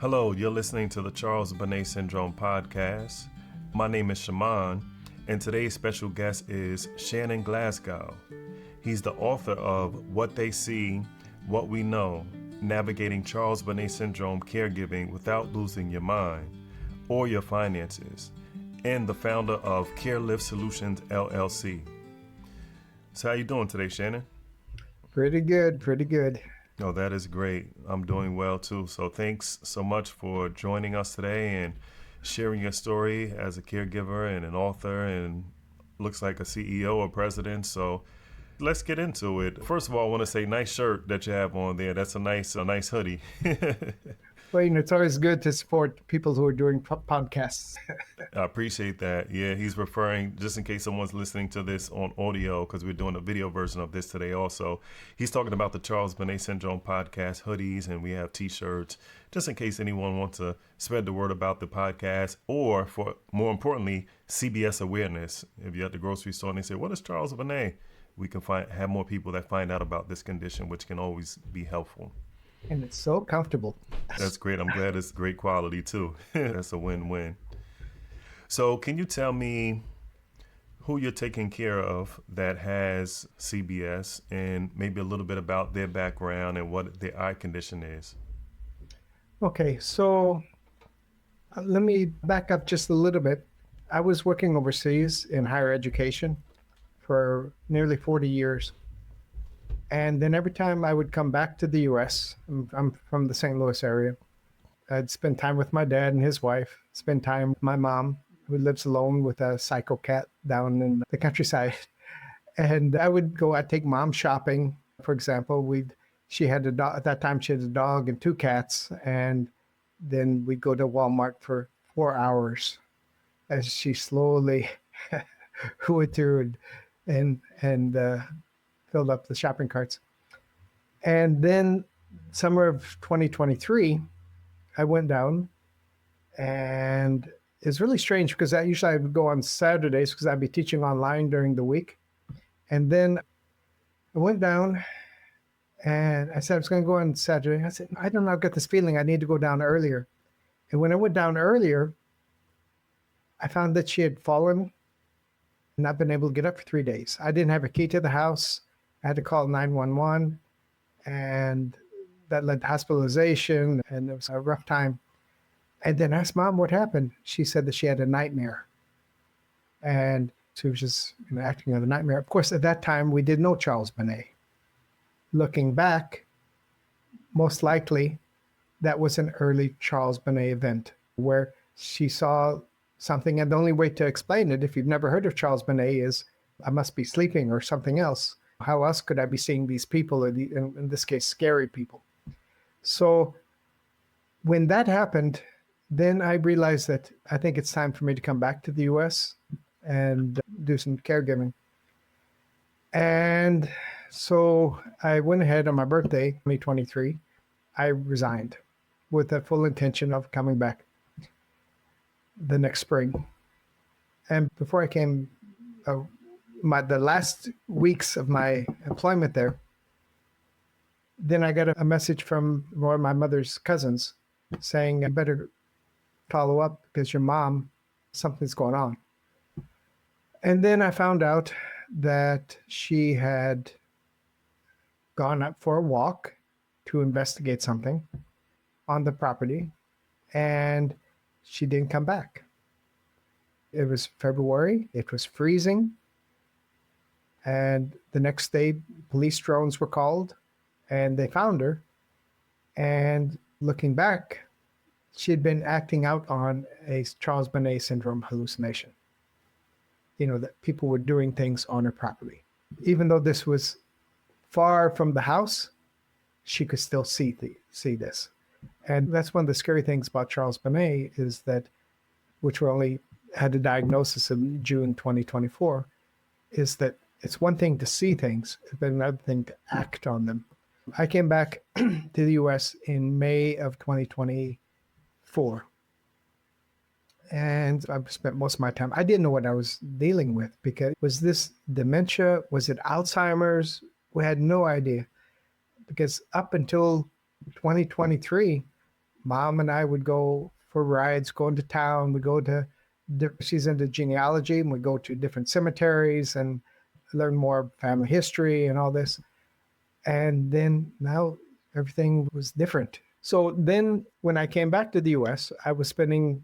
Hello, you're listening to the Charles Bonnet Syndrome podcast. My name is Shaman, and today's special guest is Shannon Glasgow. He's the author of What They See, What We Know, Navigating Charles Bonnet Syndrome Caregiving Without Losing Your Mind or Your Finances, and the founder of CareLift Solutions, LLC. So how you doing today, Shannon? Pretty good. Oh, that is great. I'm doing well too. So thanks so much for joining us today and sharing your story as a caregiver and an author and looks like a CEO or president. So let's get into it. First of all, I want to say nice shirt that you have on there. That's a nice hoodie. Well, it's always good to support people who are doing podcasts. I appreciate that. Yeah, he's referring, just in case someone's listening to this on audio, because we're doing a video version of this today also. He's talking about the Charles Bonnet Syndrome podcast hoodies, and we have t-shirts, just in case anyone wants to spread the word about the podcast, or for more importantly, CBS awareness. If you're at the grocery store and they say, what is Charles Bonnet? We can have more people that find out about this condition, which can always be helpful. And it's so comfortable. That's great. I'm glad it's great quality too. That's a win-win. So can you tell me who you're taking care of that has CBS and maybe a little bit about their background and what their eye condition is? Okay, so let me back up just a little bit. I was working overseas in higher education for nearly 40 years. And then every time I would come back to the U.S., I'm from the St. Louis area, I'd spend time with my dad and his wife, spend time with my mom, who lives alone with a psycho cat down in the countryside. And I'd take mom shopping, for example. She had a dog, at that time she had a dog and two cats. And then we'd go to Walmart for 4 hours as she slowly went through and filled up the shopping carts. And then summer of 2023, I went down, and it's really strange because I would go on Saturdays because I'd be teaching online during the week. And then I went down and I said, I was going to go on Saturday. I said, I don't know, I've got this feeling I need to go down earlier. And when I went down earlier, I found that she had fallen and not been able to get up for 3 days. I didn't have a key to the house. I had to call 911, and that led to hospitalization, and it was a rough time. And then I asked Mom what happened. She said that she had a nightmare, and she was just acting out a nightmare. Of course, at that time, we didn't know Charles Bonnet. Looking back, most likely, that was an early Charles Bonnet event where she saw something, and the only way to explain it, if you've never heard of Charles Bonnet, is I must be sleeping or something else. How else could I be seeing these people, in this case, scary people? So when that happened, then I realized that I think it's time for me to come back to the U.S. and do some caregiving. And so I went ahead on my birthday, 2023. I resigned with the full intention of coming back the next spring. And before I came, the last weeks of my employment there, then I got a message from one of my mother's cousins saying, I better follow up because your mom, something's going on. And then I found out that she had gone up for a walk to investigate something on the property, and she didn't come back. It was February, it was freezing. And the next day, police drones were called, and they found her. And looking back, she had been acting out on a Charles Bonnet syndrome hallucination. That people were doing things on her property. Even though this was far from the house, she could still see this. And that's one of the scary things about Charles Bonnet is that, which we only had a diagnosis in June 2024, is that it's one thing to see things, but another thing to act on them. I came back to the U.S. in May of 2024. And I've spent most of my time, I didn't know what I was dealing with because was this dementia? Was it Alzheimer's? We had no idea. Because up until 2023, Mom and I would go for rides, go into town. We go to, she's into genealogy, and we go to different cemeteries and learn more family history and all this. And then now everything was different. So then when I came back to the US, I was spending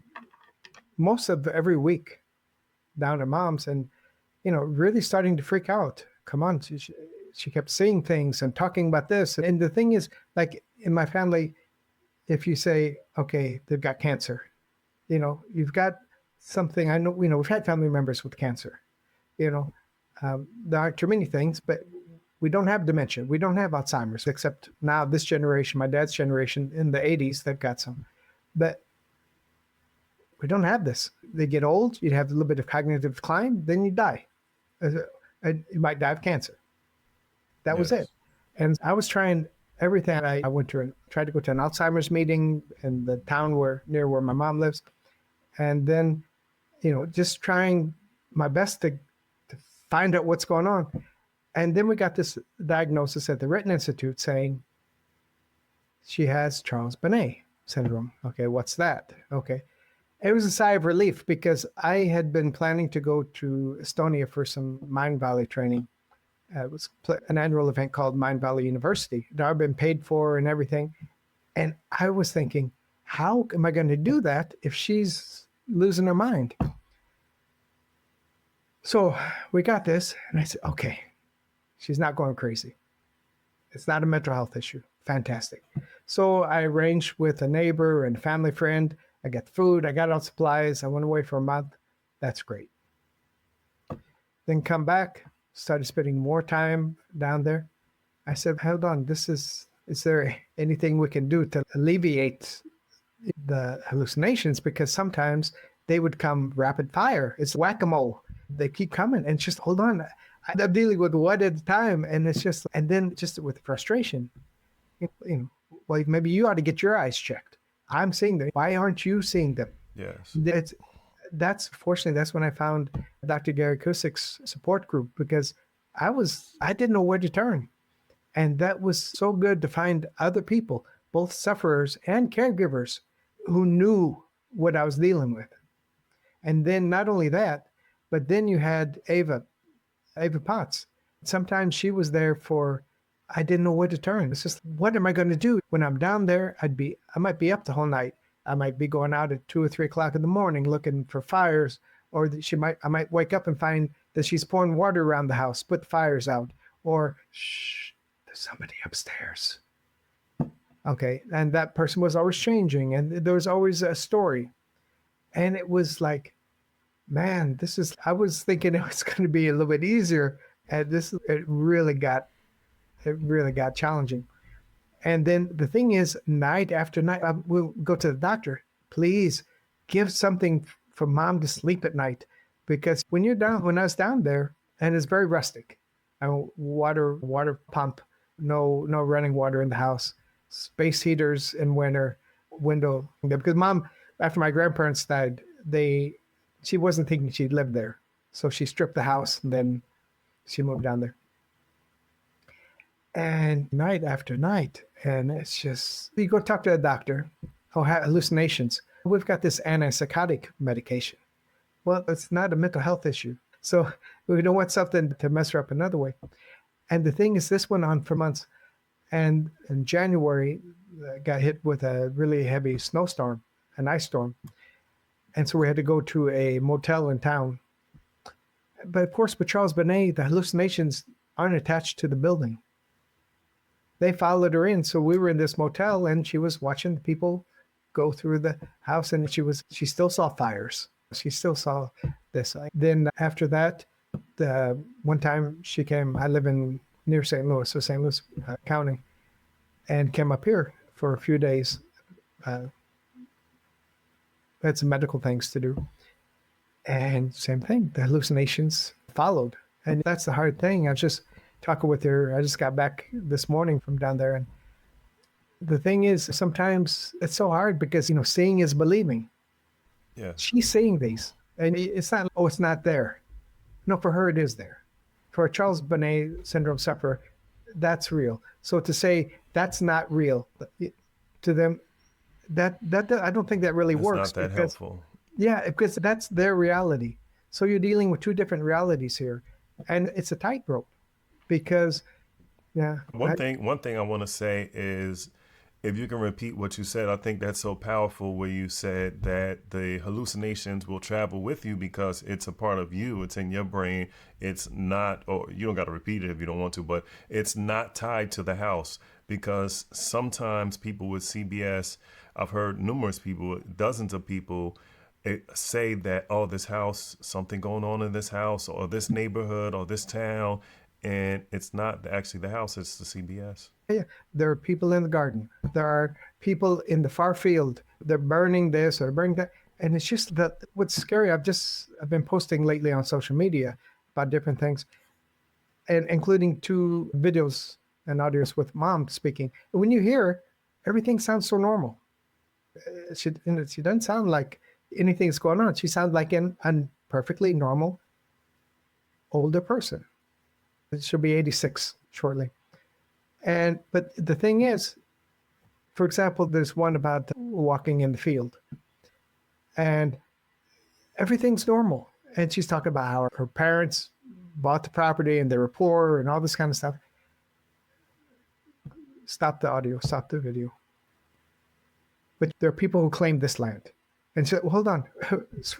most of every week down at Mom's and, really starting to freak out. Come on. She kept seeing things and talking about this. And the thing is, like in my family, if you say, okay, they've got cancer, you've got something. I know, we've had family members with cancer, you know, there aren't too many things, but we don't have dementia. We don't have Alzheimer's, except now this generation, my dad's generation in the 80s, they've got some. But we don't have this. They get old, you have a little bit of cognitive decline, then you die. You might die of cancer. That was it. And I was trying everything. I went to tried to go to an Alzheimer's meeting in the town near where my mom lives. And then, just trying my best to find out what's going on. And then we got this diagnosis at the Retina Institute saying she has Charles Bonnet syndrome. Okay, what's that? Okay. It was a sigh of relief because I had been planning to go to Estonia for some Mind Valley training. It was an annual event called Mind Valley University. I've been paid for and everything. And I was thinking, how am I going to do that if she's losing her mind? So we got this, and I said, okay, she's not going crazy. It's not a mental health issue. Fantastic. So I arranged with a neighbor and a family friend. I got food. I got all supplies. I went away for a month. That's great. Then come back, started spending more time down there. I said, hold on, is there anything we can do to alleviate the hallucinations? Because sometimes they would come rapid fire. It's whack-a-mole. They keep coming and just hold on. I'm dealing with one at a time. And it's just, and then just with frustration, well, maybe you ought to get your eyes checked. I'm seeing them. Why aren't you seeing them? Yes. Fortunately, that's when I found Dr. Gary Kusik's support group, because I didn't know where to turn. And that was so good to find other people, both sufferers and caregivers, who knew what I was dealing with. And then not only that, but then you had Ava Potts. Sometimes she was there I didn't know where to turn. It's just, what am I going to do? When I'm down there, I might be up the whole night. I might be going out at 2 or 3 o'clock in the morning looking for fires, or I might wake up and find that she's pouring water around the house, put the fires out, or shh, there's somebody upstairs. Okay, and that person was always changing, and there was always a story. And it was like, man, I was thinking it was going to be a little bit easier, and it really got challenging. And then the thing is, night after night, we'll go to the doctor. Please give something for Mom to sleep at night, because when I was down there, and it's very rustic, water pump, no running water in the house, space heaters in winter, window, because Mom, after my grandparents died, she wasn't thinking she'd live there, so she stripped the house and then she moved down there. And night after night, and it's just, you go talk to a doctor, hallucinations. We've got this antipsychotic medication. Well, it's not a mental health issue. So we don't want something to mess her up another way. And the thing is, this went on for months. And in January, got hit with a really heavy snowstorm, an ice storm. And so we had to go to a motel in town. But of course, with Charles Bonnet, the hallucinations aren't attached to the building. They followed her in. So we were in this motel, and she was watching the people go through the house, and she still saw fires. She still saw this. Then after that, one time she came, I live near St. Louis, so St. Louis County, and came up here for a few days. Had some medical things to do. And same thing, the hallucinations followed. And that's the hard thing. I was just talking with her. I just got back this morning from down there. And the thing is, sometimes it's so hard because, seeing is believing. Yeah. She's seeing these. And it's not, it's not there. No, for her, it is there. For a Charles Bonnet syndrome sufferer, that's real. So to say that's not real, to them, that I don't think that really It's works not that because helpful. yeah, because that's their reality. So you're dealing with two different realities here, and it's a tightrope because yeah, One thing I want to say is, if you can repeat what you said, I think that's so powerful where you said that the hallucinations will travel with you because it's a part of you. It's in your brain. It's not, or you don't got to repeat it if you don't want to, but it's not tied to the house because sometimes people with CBS, I've heard numerous people, dozens of people, say that, oh, this house, something going on in this house or this neighborhood or this town, and it's not actually the house, it's the CBS. yeah, there are people in the garden. There are people in the far field. They're burning this or burning that. And it's just that what's scary, I've been posting lately on social media about different things, and including two videos and audios with mom speaking. When you hear, everything sounds so normal. She doesn't sound like anything's going on. She sounds like a perfectly normal older person. She'll be 86 shortly. And but the thing is, for example, there's one about walking in the field, and everything's normal. And she's talking about how her parents bought the property and they were poor and all this kind of stuff. Stop the audio, stop the video. But there are people who claim this land. And so, well, hold on,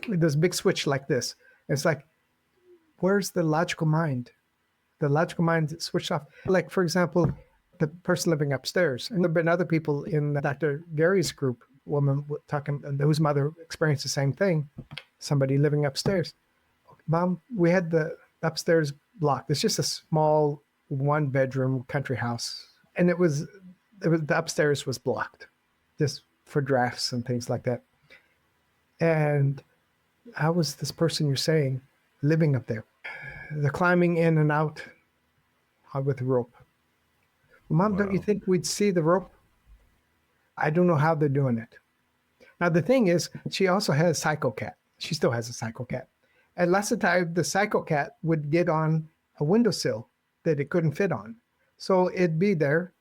there's a big switch like this. It's like, where's the logical mind? The logical mind switched off. Like, for example, the person living upstairs. And there have been other people in Dr. Gary's group, woman talking, whose mother experienced the same thing, somebody living upstairs. Mom, we had the upstairs blocked. It's just a small one bedroom country house. And the upstairs was blocked just for drafts and things like that. And how was this person you're saying living up there? They're climbing in and out with a rope. Mom, don't you Wow. think we'd see the rope? I don't know how they're doing it. Now, the thing is, she also has a psycho cat. She still has a psycho cat. And lots of times, the psycho cat would get on a windowsill that it couldn't fit on. So it'd be there,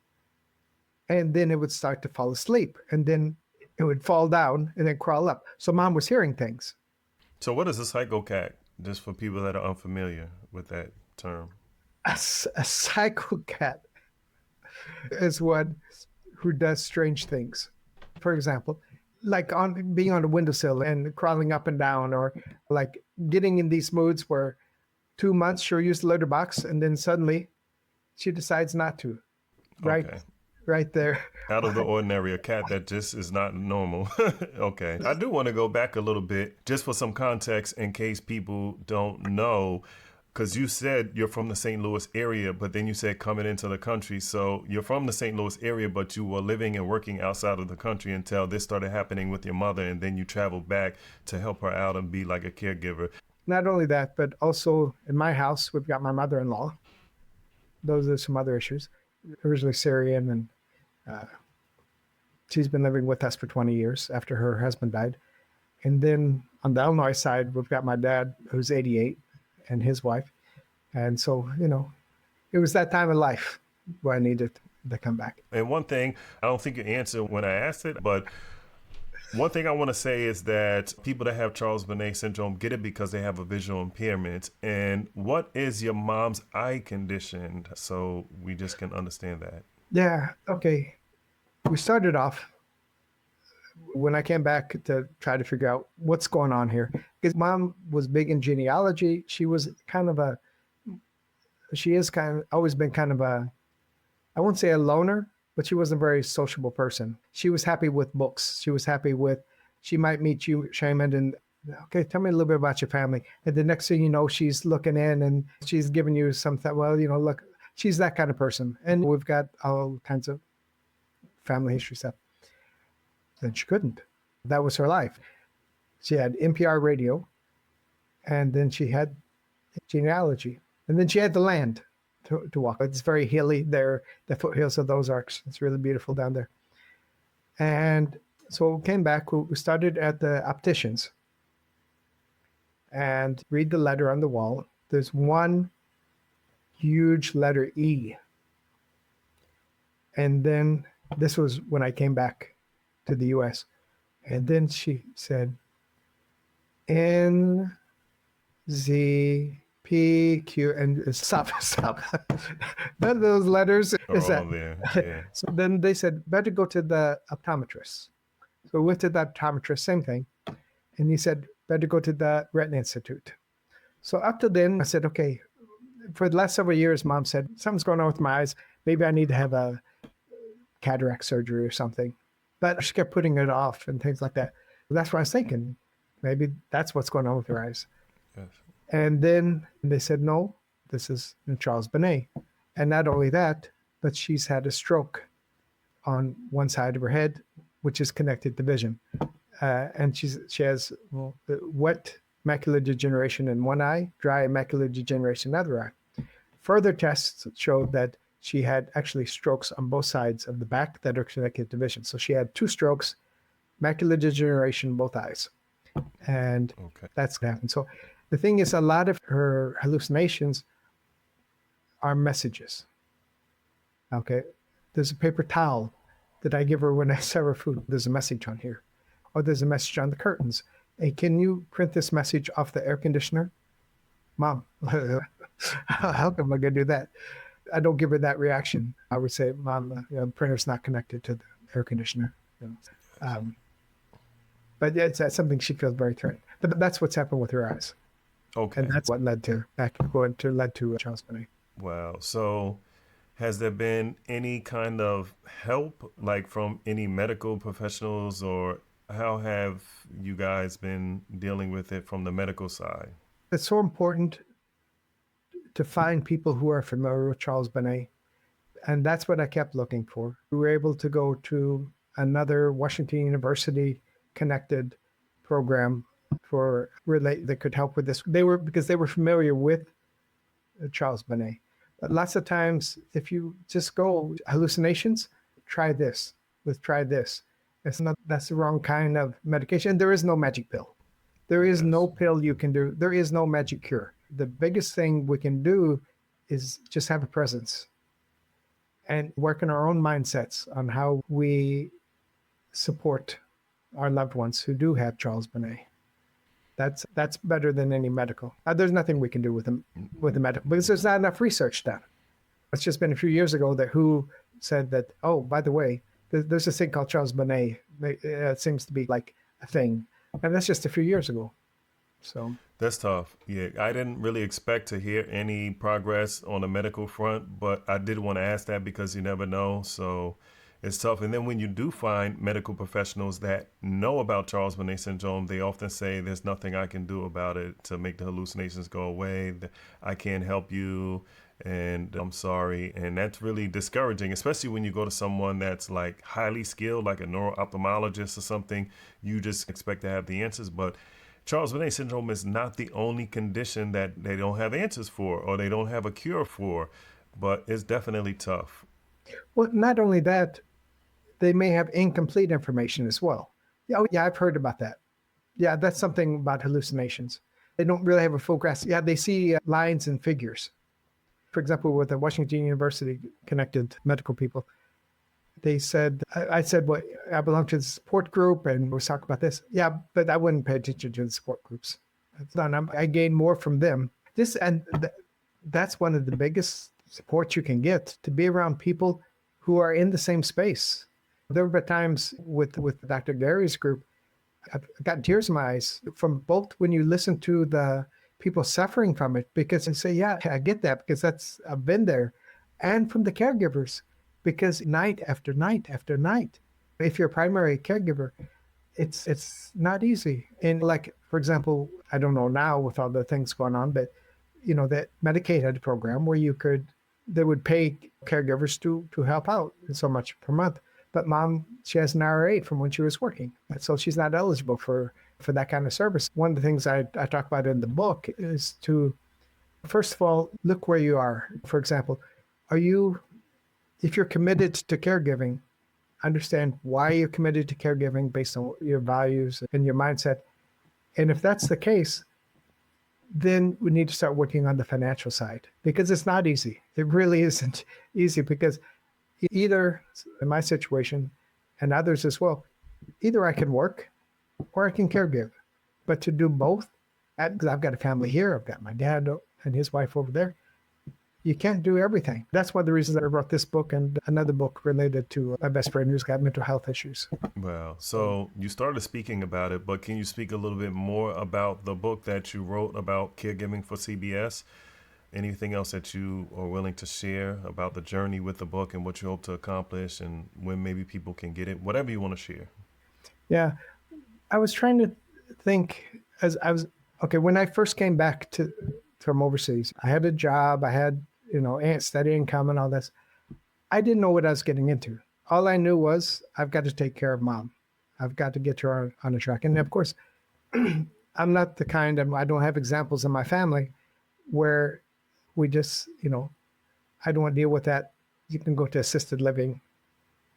and then it would start to fall asleep. And then it would fall down and then crawl up. So mom was hearing things. So what is a psycho cat? Just for people that are unfamiliar with that term. A psycho cat is one who does strange things. For example, like on being on a windowsill and crawling up and down, or like getting in these moods where 2 months she'll use the litter box and then suddenly she decides not to. Right, Okay. right there. Out of the ordinary, a cat that just is not normal. Okay. I do want to go back a little bit just for some context in case people don't know. Because you said you're from the St. Louis area, but then you said coming into the country. So you're from the St. Louis area, but you were living and working outside of the country until this started happening with your mother. And then you traveled back to help her out and be like a caregiver. Not only that, but also in my house, we've got my mother-in-law. Those are some other issues. Originally Syrian, and she's been living with us for 20 years after her husband died. And then on the Illinois side, we've got my dad, who's 88, and his wife. And so, it was that time of life where I needed to come back. And one thing, I don't think you answered when I asked it, but one thing I want to say is that people that have Charles Bonnet syndrome get it because they have a visual impairment. And what is your mom's eye condition? So we just can understand that. Yeah, okay. We started off when I came back to try to figure out what's going on here. Because mom was big in genealogy. She is always been kind of I won't say a loner, but she wasn't a very sociable person. She was happy with books. She might meet you, Shaman, and okay, tell me a little bit about your family. And the next thing you know, she's looking in and she's giving you something. Well, look, she's that kind of person. And we've got all kinds of family history stuff. Then she couldn't. That was her life. She had NPR radio, and then she had genealogy, and then she had the land to walk. It's very hilly there, the foothills of the Ozarks. It's really beautiful down there. And so we came back. We started at the opticians and read the letter on the wall. There's one huge letter E. And then this was when I came back to the U.S. And then she said, N Z P Q and stop. None of those letters Are is that. all there. Yeah. So then they said, better go to the optometrist. So we went to the optometrist, same thing. And he said, better go to the Retina Institute. So up to then, I said, okay, for the last several years, Mom said, something's going on with my eyes. Maybe I need to have a cataract surgery or something. But she kept putting it off and things like that. That's what I was thinking. Maybe that's what's going on with her eyes. Yes. And then they said, no, this is Charles Bonnet. And not only that, but she's had a stroke on one side of her head, which is connected to vision. And she has wet macular degeneration in one eye, dry macular degeneration in the other eye. Further tests showed that she had actually strokes on both sides of the back that are connected to vision. So she had 2 strokes, macular degeneration in both eyes. And that's what happened. So the thing is, a lot of her hallucinations are messages. Okay. There's a paper towel that I give her when I serve her food. There's a message on here. Or there's a message on the curtains. Hey, can you print this message off the air conditioner? Mom, how come I going to do that? I don't give her that reaction. I would say, Mom, the printer's not connected to the air conditioner. But it's something she feels very threatened. But that's what's happened with her eyes. Okay. And that's what led to Charles Bonnet. Wow. So has there been any kind of help, like from any medical professionals, or how have you guys been dealing with it from the medical side? It's so important to find people who are familiar with Charles Bonnet. And that's what I kept looking for. We were able to go to another Washington University connected program that could help with this. Because they were familiar with Charles Bonnet. But lots of times, if you just go hallucinations, try this. That's the wrong kind of medication. There is no magic pill. There is no pill you can do. There is no magic cure. The biggest thing we can do is just have a presence and work on our own mindsets on how we support our loved ones who do have Charles Bonnet. That's better than any medical. There's nothing we can do with the medical because there's not enough research done. It's just been a few years ago that WHO said that, oh, by the way, there's this thing called Charles Bonnet. It seems to be like a thing. And that's just a few years ago. So that's tough. Yeah, I didn't really expect to hear any progress on the medical front, but I did want to ask that because you never know. So it's tough. And then when you do find medical professionals that know about Charles Bonnet syndrome, they often say there's nothing I can do about it to make the hallucinations go away. I can't help you. And I'm sorry. And that's really discouraging, especially when you go to someone that's like highly skilled, like a neuro-ophthalmologist or something. You just expect to have the answers. But Charles Bonnet syndrome is not the only condition that they don't have answers for or they don't have a cure for, but it's definitely tough. Well, not only that, they may have incomplete information as well. Yeah, I've heard about that. Yeah, that's something about hallucinations. They don't really have a full grasp. Yeah, they see lines and figures. For example, with the Washington University connected medical people, they said, I said, well, I belong to the support group and we're talking about this. Yeah, but I wouldn't pay attention to the support groups. I gain more from them. That's one of the biggest supports you can get, to be around people who are in the same space. There were times with Dr. Gary's group, I've got tears in my eyes from both when you listen to the people suffering from it, because they say, yeah, I get that because I've been there, and from the caregivers, because night after night after night, if you're a primary caregiver, it's not easy. And like, for example, I don't know now with all the things going on, but that Medicaid had a program where they would pay caregivers to help out so much per month. But Mom, she has an RA from when she was working, so she's not eligible for that kind of service. One of the things I talk about in the book is to, first of all, look where you are. For example, if you're committed to caregiving, understand why you're committed to caregiving based on your values and your mindset. And if that's the case, then we need to start working on the financial side, because it's not easy. It really isn't easy, because either in my situation and others as well, either I can work or I can caregive. But to do both, because I've got a family here, I've got my dad and his wife over there. You can't do everything. That's one of the reasons I wrote this book and another book related to my best friend who's got mental health issues. Well, so you started speaking about it, but can you speak a little bit more about the book that you wrote about caregiving for CBS? Anything else that you are willing to share about the journey with the book and what you hope to accomplish and when maybe people can get it? Whatever you want to share. Yeah, I was trying to think as I was okay when I first came back to from overseas. I had a job, I had steady income and all this. I didn't know what I was getting into. All I knew was I've got to take care of mom. I've got to get her on a track. And of course, I'm not the kind of I don't have examples in my family where we just I don't want to deal with that. You can go to assisted living.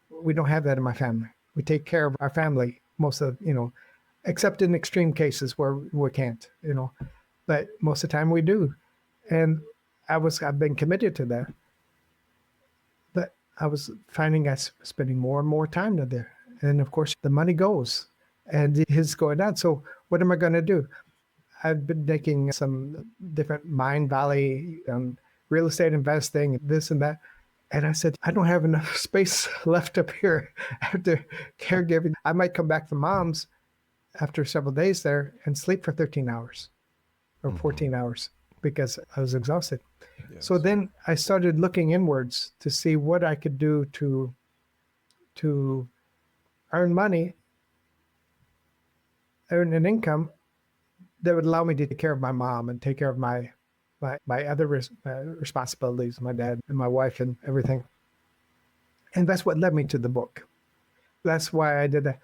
We don't have that in my family. We take care of our family most of except in extreme cases where we can't, but most of the time we do. And I've been committed to that. But I was finding spending more and more time there. And of course the money goes and it's going down. So what am I going to do? I've been taking some different Mind Valley real estate investing, this and that. And I said, I don't have enough space left up here after caregiving. I might come back to mom's after several days there and sleep for 13 hours or 14 hours because I was exhausted. Yes. So then I started looking inwards to see what I could do to earn money, earn an income that would allow me to take care of my mom and take care of my other responsibilities, my dad and my wife and everything. And that's what led me to the book. That's why I did that.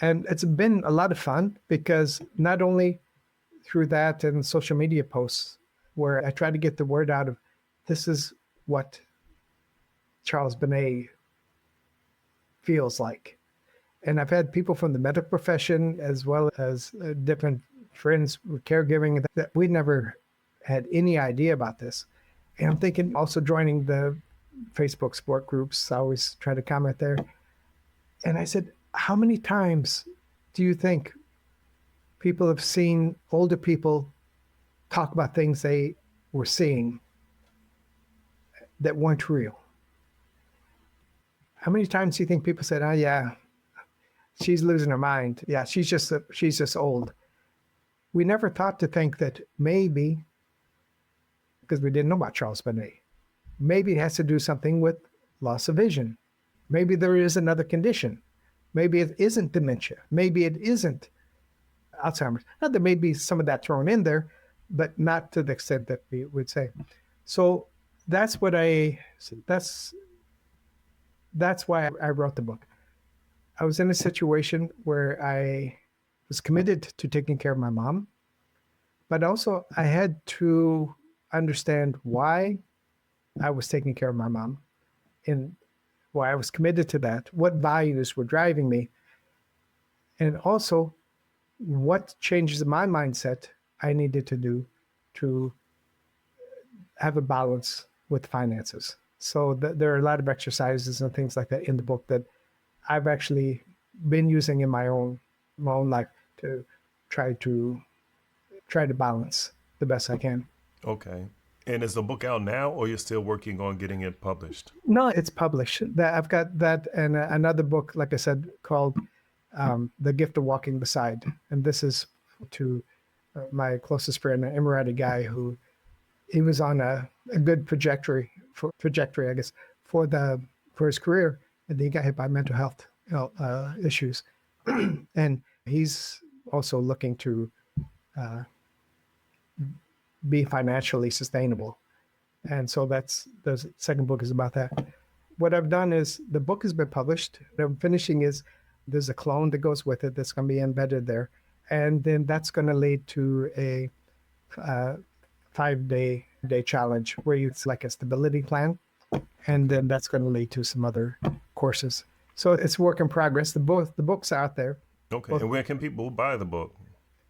And it's been a lot of fun because not only through that and social media posts where I try to get the word out of this is what Charles Bonnet feels like. And I've had people from the medical profession as well as different friends with caregiving that we never had any idea about this. And I'm thinking also joining the Facebook support groups. I always try to comment there. And I said, how many times do you think people have seen older people talk about things they were seeing that weren't real? How many times do you think people said, oh yeah, she's losing her mind. Yeah, she's just old. We never thought to think that maybe, because we didn't know about Charles Bonnet, maybe it has to do something with loss of vision. Maybe there is another condition. Maybe it isn't dementia. Maybe it isn't Alzheimer's. Now, there may be some of that thrown in there, but not to the extent that we would say. So that's why I wrote the book. I was in a situation where I was committed to taking care of my mom, but also I had to understand why I was taking care of my mom and why I was committed to that, what values were driving me, and also what changes in my mindset I needed to do to have a balance with finances. So there are a lot of exercises and things like that in the book that I've actually been using in my own life to try to balance the best I can. Okay. And is the book out now, or you're still working on getting it published? No, it's published. I've got that and another book, like I said, called The Gift of Walking Beside. And this is to my closest friend, an Emirati guy who he was on a good trajectory, I guess, for his career, and then he got hit by mental health issues, and he's also looking to be financially sustainable, and so that's the second book is about that. What I've done is the book has been published. What I'm finishing is there's a clone that goes with it that's going to be embedded there, and then that's going to lead to a 5-day challenge where it's like a stability plan, and then that's going to lead to some other courses. So it's work in progress. The book's out there. Okay. And where can people buy the book?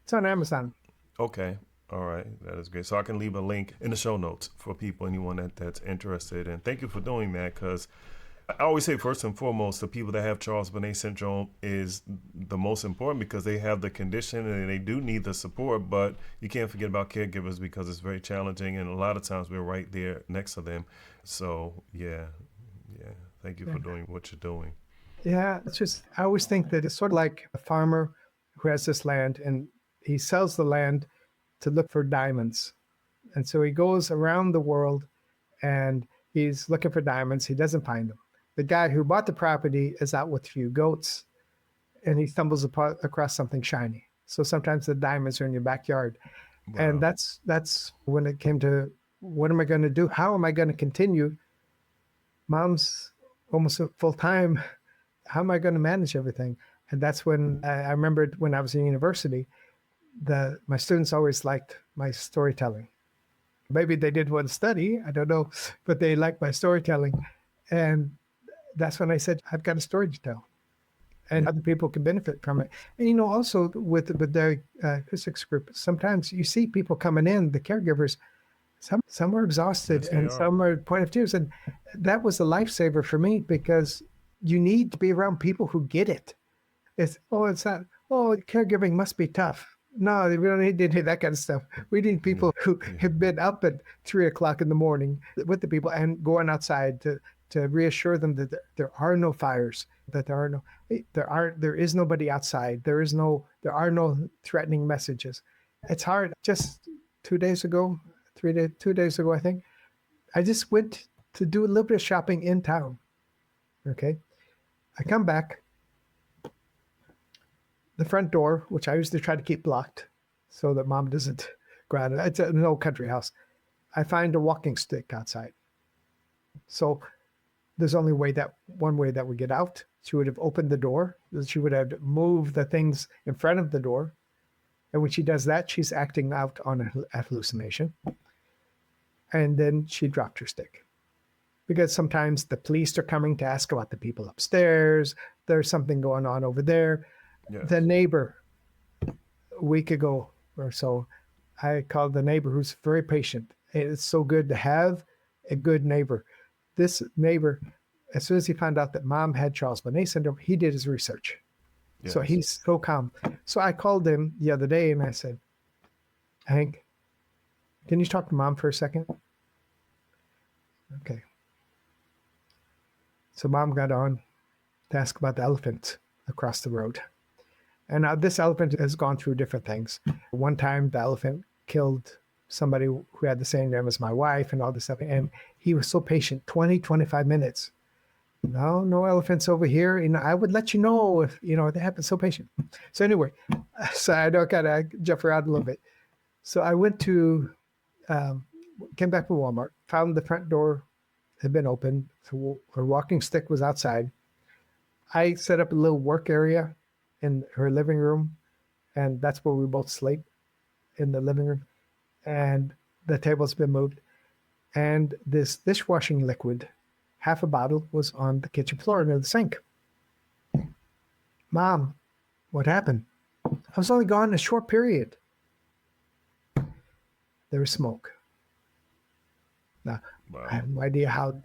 It's on Amazon. Okay. All right. That is great. So I can leave a link in the show notes for people, anyone that's interested. And thank you for doing that, because I always say first and foremost, the people that have Charles Bonnet syndrome is the most important because they have the condition and they do need the support. But you can't forget about caregivers because it's very challenging, and a lot of times we're right there next to them. So yeah, yeah. Thank you Yeah. for doing what you're doing. Yeah, it's just, I always think that it's sort of like a farmer who has this land and he sells the land to look for diamonds. And so he goes around the world and he's looking for diamonds. He doesn't find them. The guy who bought the property is out with a few goats and he stumbles across something shiny. So sometimes the diamonds are in your backyard. And Wow. that's when it came to, what am I going to do? How am I going to continue? Mom's almost full time. How am I going to manage everything? And that's when I remembered when I was in university, my students always liked my storytelling. Maybe they did want to study, I don't know, but they liked my storytelling. And that's when I said, I've got a story to tell, and Yeah. other people can benefit from it. And also with the acoustics group, sometimes you see people coming in, the caregivers. Some are exhausted, Yes, they and are. some are at point of tears, and that was a lifesaver for me because you need to be around people who get it. It's not, caregiving must be tough. No, we don't need any of that kind of stuff. We need Yeah. people who Yeah. have been up at 3 o'clock in the morning with the people and going outside to reassure them that there are no fires, that there is nobody outside. There are no threatening messages. It's hard. Just 2 days ago, 2 days ago, I think, I just went to do a little bit of shopping in town. Okay. I come back, the front door, which I usually try to keep locked so that mom doesn't go out. It's an old country house. I find a walking stick outside. So there's only one way that we get out. She would have opened the door. She would have moved the things in front of the door. And when she does that, she's acting out on a hallucination. And then she dropped her stick. Because sometimes the police are coming to ask about the people upstairs. There's something going on over there. The Yes. neighbor, a week ago or so, I called the neighbor who's very patient. It's so good to have a good neighbor. This neighbor, as soon as he found out that mom had Charles Bonnet syndrome, he did his research. So Yes. he's so calm. So I called him the other day and I said, Hank, can you talk to mom for a second? Okay. So mom got on to ask about the elephant across the road. And now this elephant has gone through different things. One time, the elephant killed somebody who had the same name as my wife and all this stuff. And he was so patient, 25 minutes. No elephants over here. I would let you know if, they happen. So patient. So anyway, so I know kind of jump around a little bit. So I went came back from Walmart, found the front door had been opened. So her walking stick was outside. I set up a little work area in her living room, and that's where we both sleep, in the living room. And the table's been moved. And this dishwashing liquid, half a bottle, was on the kitchen floor near the sink. Mom, what happened? I was only gone a short period. There was smoke. Now, I Wow. have no idea how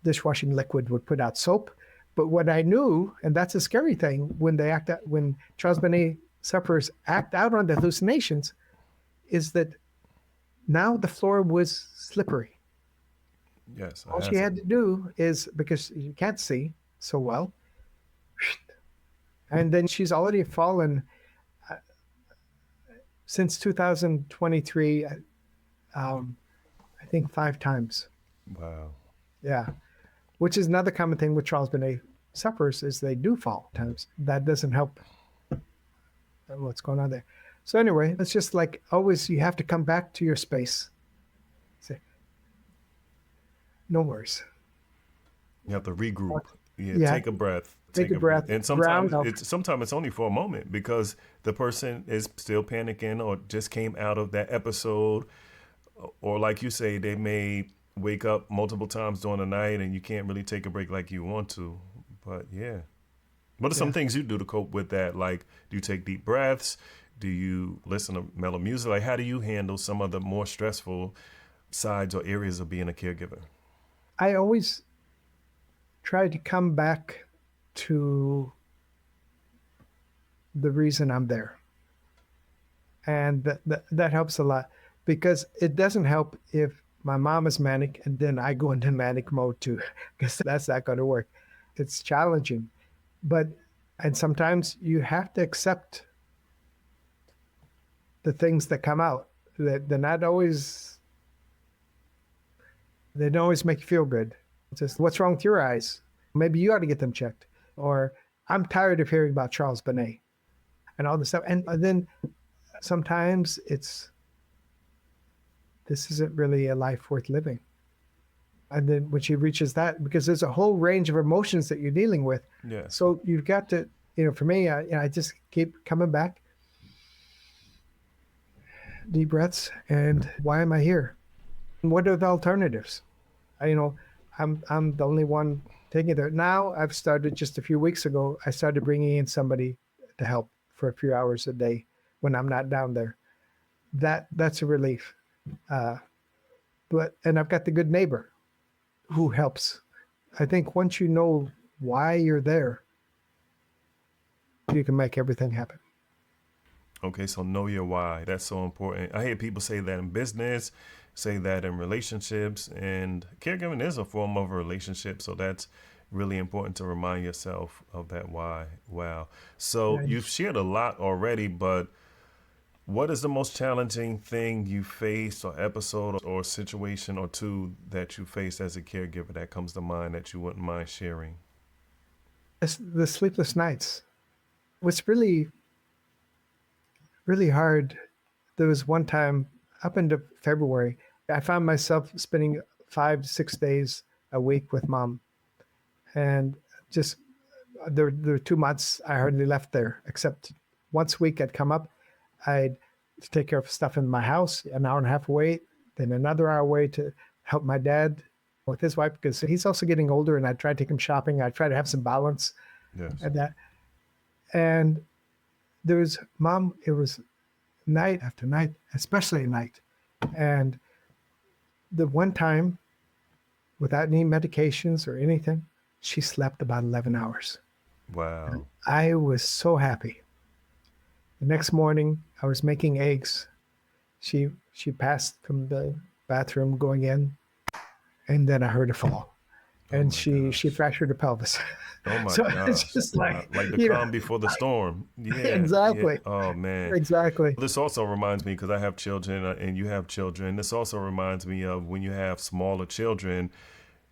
dishwashing liquid would put out soap. But what I knew, and that's a scary thing, when Charles Bonnet sufferers act out on the hallucinations, is that now the floor was slippery. Yes. All I she had had some. to do is, because you can't see so well, and then she's already fallen since 2023, I think 5 times. Wow. Yeah, which is another common thing with Charles Bonnet sufferers is they do fall times. That doesn't help what's going on there. So anyway, it's just like always, you have to come back to your space. Say, no worries. You have to regroup. Yeah, Yeah, take a breath. take Take a a breath. breath, And ground sometimes up. it's only for a moment because the person is still panicking or just came out of that episode, or like you say, they may wake up multiple times during the night and you can't really take a break like you want to. But yeah. What are some Yeah. things you do to cope with that? Like, do you take deep breaths? Do you listen to mellow music? Like, how do you handle some of the more stressful sides or areas of being a caregiver? I always try to come back to the reason I'm there. And that helps a lot because it doesn't help if my mom is manic and then I go into manic mode too, because that's not going to work. It's challenging. But, and sometimes you have to accept the things that come out. That they're not always, they don't always make you feel good. It's just, what's wrong with your eyes? Maybe you ought to get them checked. Or I'm tired of hearing about Charles Bonnet and all this stuff. And then sometimes it's, this isn't really a life worth living. And then when she reaches that, because there's a whole range of emotions that you're dealing with. Yeah. So you've got to, for me, I just keep coming back, deep breaths, and why am I here? And what are the alternatives? I'm the only one taking it there. Now I've started just a few weeks ago, I started bringing in somebody to help for a few hours a day when I'm not down there. That's a relief. And I've got the good neighbor who helps. I think once you know why you're there, you can make everything happen. Okay, so know your why. That's so important. I hear people say that in business, say that in relationships, and caregiving is a form of a relationship. So that's really important to remind yourself of that why. Wow. So Nice. You've shared a lot already, but what is the most challenging thing you faced or episode or situation or two that you faced as a caregiver that comes to mind that you wouldn't mind sharing? It's the sleepless nights. What's really, really hard, there was one time up into February, I found myself spending 5 to 6 days a week with mom. And just, there were 2 months I hardly left there, except once a week I'd come up, I'd take care of stuff in my house, an hour and a half away, then another hour away to help my dad with his wife, because he's also getting older, and I'd try to take him shopping. I'd try to have some balance. Yes. And that. And there was, mom, it was night after night, especially at night. And the one time, without any medications or anything, she slept about 11 hours. Wow. I was so happy. The next morning, I was making eggs. She passed from the bathroom going in, and then I heard her fall, and she fractured her pelvis. Oh my So gosh. it's just like the calm before the storm. Yeah. Exactly. Yeah. Oh man. Exactly. This also reminds me, because I have children and you have children, this also reminds me of when you have smaller children,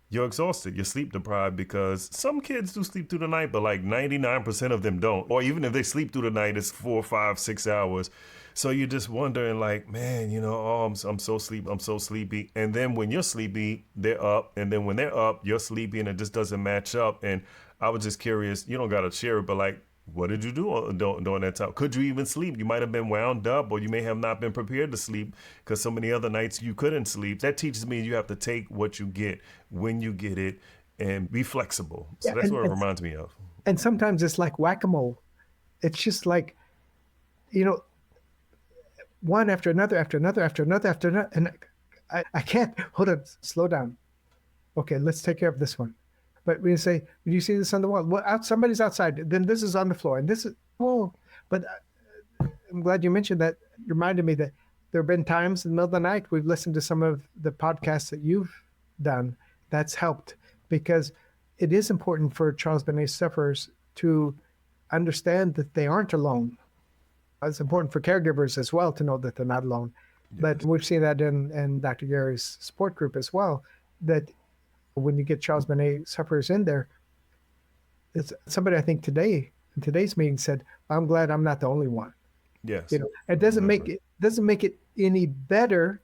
you're exhausted, you're sleep deprived, because some kids do sleep through the night, but like 99% of them don't. Or even if they sleep through the night, it's 4, 5, 6 hours. So you're just wondering, like, man, I'm so sleepy. And then when you're sleepy, they're up. And then when they're up, you're sleepy, and it just doesn't match up. And I was just curious, you don't got to share it, but like, what did you do during that time? Could you even sleep? You might have been wound up, or you may have not been prepared to sleep, because so many other nights you couldn't sleep. That teaches me you have to take what you get when you get it and be flexible. So that's what it reminds me of. And sometimes it's like whack-a-mole. It's just like, one after another, after another, after another, after another. And I can't, hold on, slow down. Okay, let's take care of this one. But when you say, do you see this on the wall? Well, somebody's outside. Then this is on the floor. And this is, but I'm glad you mentioned that. You reminded me that there have been times in the middle of the night we've listened to some of the podcasts that you've done. That's helped, because it is important for Charles Bonnet sufferers to understand that they aren't alone. It's important for caregivers as well to know that they're not alone. Yes. But we've seen that in Dr. Gary's support group as well, that when you get Charles Bonnet sufferers in there, it's somebody, I think in today's meeting said, I'm glad I'm not the only one. Yes. It doesn't make it any better,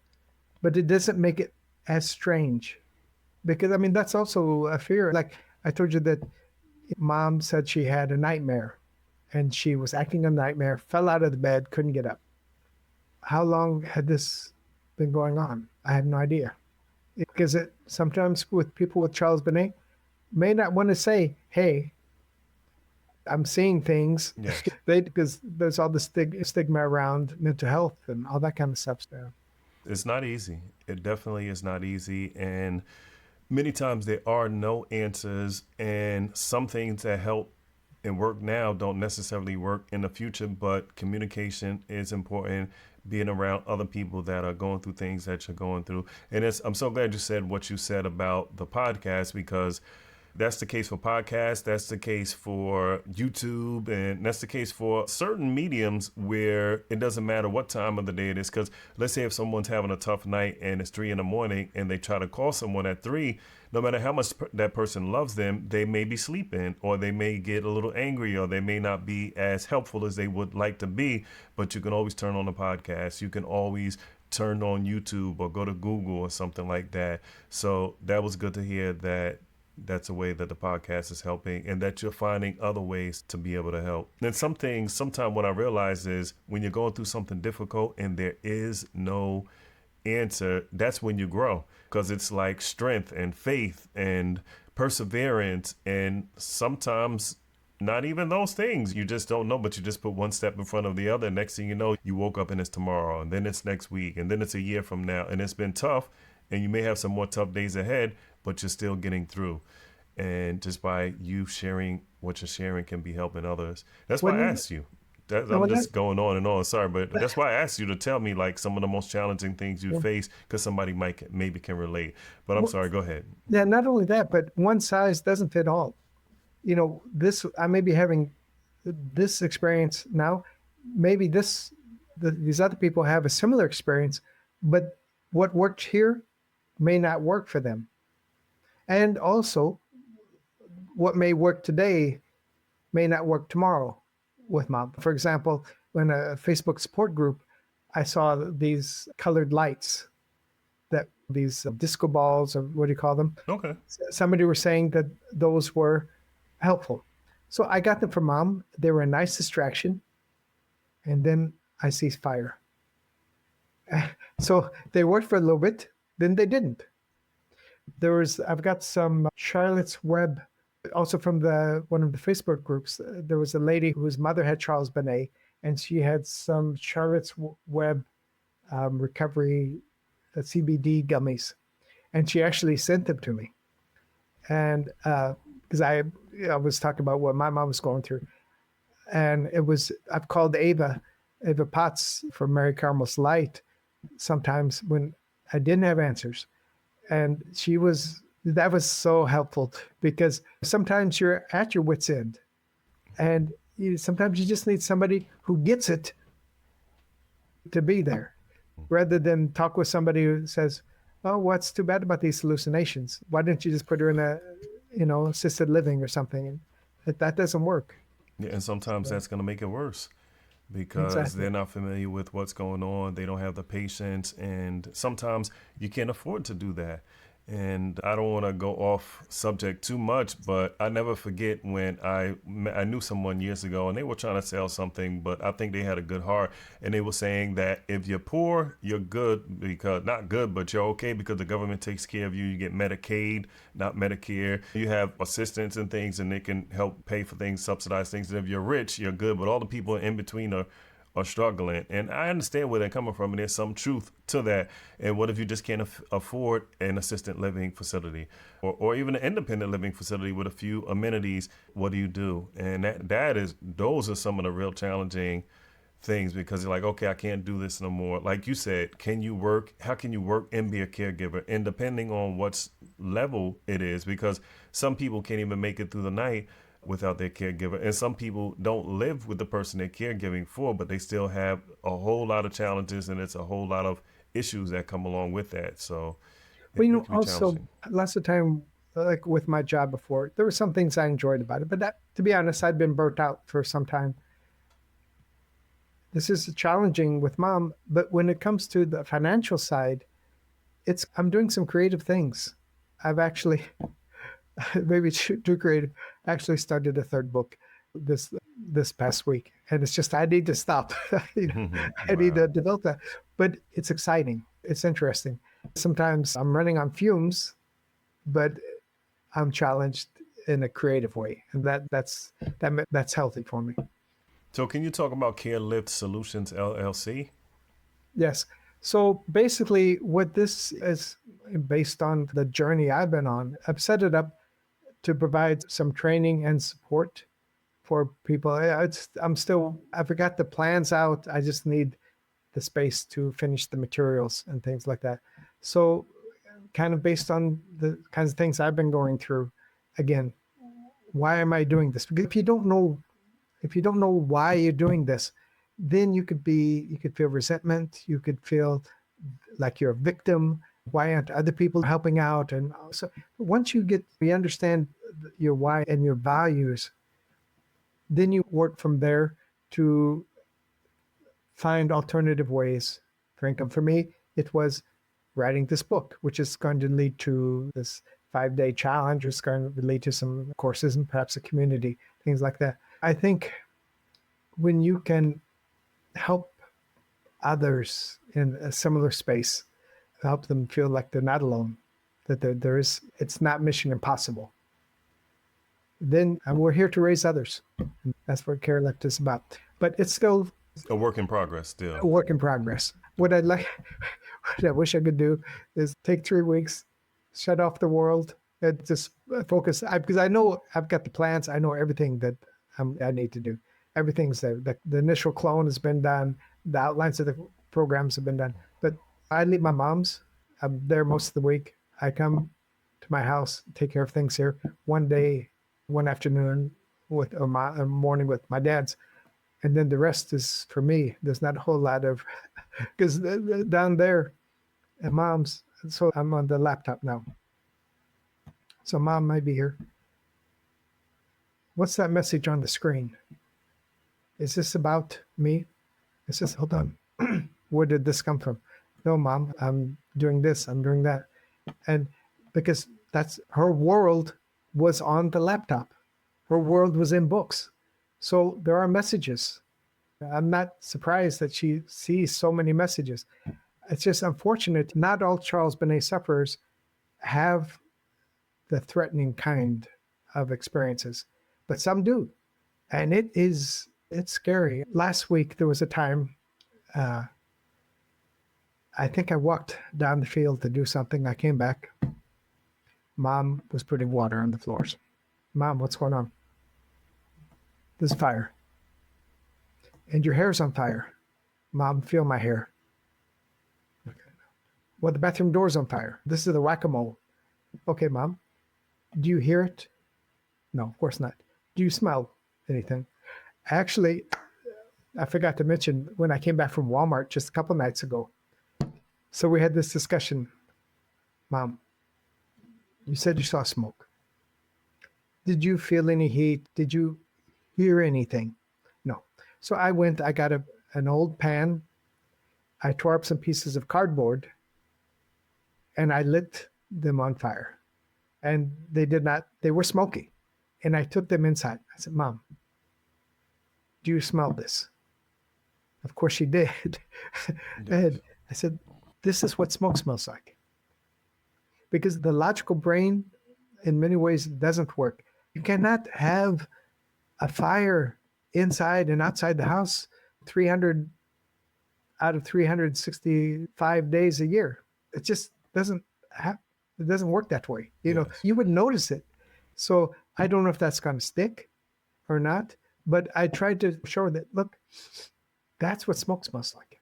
but it doesn't make it as strange. Because that's also a fear. Like I told you that mom said she had a nightmare, and she was acting a nightmare, fell out of the bed, couldn't get up. How long had this been going on? I have no idea. Because sometimes with people with Charles Bonnet, may not want to say, hey, I'm seeing things. Yes. Because there's all this stigma around mental health and all that kind of stuff. It's not easy. It definitely is not easy. And many times there are no answers, and some things that help and work now don't necessarily work in the future, but communication is important. Being around other people that are going through things that you're going through. And I'm so glad you said what you said about the podcast, because that's the case for podcasts, that's the case for YouTube, and that's the case for certain mediums where it doesn't matter what time of the day it is. Because let's say if someone's having a tough night and it's 3 a.m. and they try to call someone at 3, no matter how much that person loves them, they may be sleeping, or they may get a little angry, or they may not be as helpful as they would like to be. But you can always turn on the podcast. You can always turn on YouTube or go to Google or something like that. So that was good to hear that that's a way that the podcast is helping, and that you're finding other ways to be able to help. And some things, sometimes what I realize is when you're going through something difficult and there is no answer, that's when you grow, because it's like strength and faith and perseverance. And sometimes not even those things, you just don't know, but you just put one step in front of the other. Next thing you know, you woke up and it's tomorrow, and then it's next week, and then it's a year from now, and it's been tough, and you may have some more tough days ahead, but you're still getting through. And just by you sharing what you're sharing can be helping others. That's why I asked you. I'm just going on and on. Sorry, but that's why I asked you to tell me like some of the most challenging things you face, because somebody maybe can relate. But I'm sorry. Go ahead. Yeah, not only that, but one size doesn't fit all. I may be having this experience now. Maybe these other people have a similar experience, but what worked here may not work for them. And also, what may work today may not work tomorrow with mom. For example, in a Facebook support group, I saw these colored lights, that these disco balls, or what do you call them? Okay. Somebody were saying that those were helpful. So I got them for mom. They were a nice distraction. And then I ceased fire. So they worked for a little bit, then they didn't. I've got some Charlotte's Web, also from one of the Facebook groups. There was a lady whose mother had Charles Bonnet, and she had some Charlotte's Web recovery CBD gummies, and she actually sent them to me. And because I was talking about what my mom was going through, and I've called Ava Potts from Mary Carmel's Light sometimes when I didn't have answers. And that was so helpful, because sometimes you're at your wit's end, and sometimes you just need somebody who gets it to be there, rather than talk with somebody who says, "Oh, what's too bad about these hallucinations? Why didn't you just put her in a, assisted living or something?" And that doesn't work. Yeah, and sometimes that's going to make it worse, because they're not familiar with what's going on. They don't have the patience, and sometimes you can't afford to do that. And I don't want to go off subject too much, but I never forget when I knew someone years ago, and they were trying to sell something, but I think they had a good heart. And they were saying that if you're poor, you're good, because not good, but you're okay because the government takes care of you. You get Medicaid, not Medicare. You have assistance and things, and they can help pay for things, subsidize things. And if you're rich, you're good. But all the people in between are struggling. And I understand where they're coming from, and there's some truth to that. And what if you just can't afford an assisted living facility, or even an independent living facility with a few amenities? What do you do? And those are some of the real challenging things, because you're like, okay, I can't do this no more. Like you said, can you work? How can you work and be a caregiver? And depending on what level it is, because some people can't even make it through the night without their caregiver. And some people don't live with the person they're caregiving for, but they still have a whole lot of challenges, and it's a whole lot of issues that come along with that. So, well, also lots of time, like with my job before, there were some things I enjoyed about it, but to be honest, I'd been burnt out for some time. This is challenging with mom, but when it comes to the financial side, I'm doing some creative things. I've actually maybe too creative. Actually started a third book this past week, and it's just I need to stop. I need to develop that, but it's exciting. It's interesting. Sometimes I'm running on fumes, but I'm challenged in a creative way, and that's healthy for me. So can you talk about CareLift Solutions LLC? Yes. So basically, what this is based on the journey I've been on, I've set it up to provide some training and support for people. I've got the plans out. I just need the space to finish the materials and things like that. So, kind of based on the kinds of things I've been going through, again, why am I doing this? Because if you don't know why you're doing this, then you could feel resentment. You could feel like you're a victim. Why aren't other people helping out? And so once you understand your why and your values, then you work from there to find alternative ways for income. For me, it was writing this book, which is going to lead to this 5-day challenge. It's going to lead to some courses and perhaps a community, things like that. I think when you can help others in a similar space, help them feel like they're not alone, that it's not mission impossible, then we're here to raise others. That's what CareLect is about. But it's still A work in progress still. a work in progress. What what I wish I could do is take 3 weeks, shut off the world, and just focus. Because I know I've got the plans. I know everything that I need to do. Everything's there. The initial clone has been done. The outlines of the programs have been done. But I leave my mom's. I'm there most of the week. I come to my house, take care of things here. One day, one afternoon, a morning with my dad's. And then the rest is for me. There's not a whole lot of, because down there at mom's, so I'm on the laptop now. So mom might be here. What's that message on the screen? Is this about me? Is this, hold on. Where did this come from? No, mom, I'm doing this, I'm doing that. And because that's her world was on the laptop. Her world was in books. So there are messages. I'm not surprised that she sees so many messages. It's just unfortunate. Not all Charles Bonnet sufferers have the threatening kind of experiences, but some do. And it's scary. Last week, there was a time, I think I walked down the field to do something. I came back. Mom was putting water on the floors. Mom, what's going on? There's fire. And your hair's on fire. Mom, feel my hair. Okay. Well, the bathroom door's on fire. This is the whack-a-mole. Okay, Mom. Do you hear it? No, of course not. Do you smell anything? Actually, I forgot to mention when I came back from Walmart just a couple nights ago. So we had this discussion. Mom, you said you saw smoke. Did you feel any heat? Did you hear anything? No. So I went, I got an old pan. I tore up some pieces of cardboard and I lit them on fire. And they were smoky. And I took them inside. I said, Mom, do you smell this? Of course she did. And I said, this is what smoke smells like. Because the logical brain, in many ways, doesn't work. You cannot have a fire inside and outside the house 300 out of 365 days a year. It just doesn't work that way. You know, you would notice it. So I don't know if that's going to stick or not, but I tried to show that, look, that's what smoke smells like.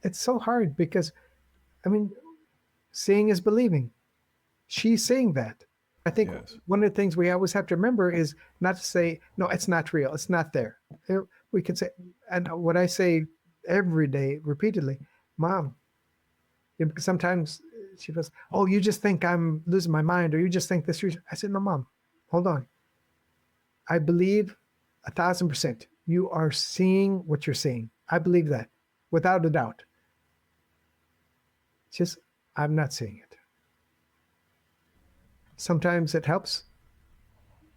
It's so hard because, I mean, seeing is believing. She's saying that. I think one of the things we always have to remember is not to say, no, it's not real. It's not there. We can say, and what I say every day repeatedly, Mom, because sometimes she goes, oh, you just think I'm losing my mind or you just think this. I said, no, Mom, hold on. I believe 1,000% you are seeing what you're seeing. I believe that without a doubt. Just, I'm not seeing it. Sometimes it helps.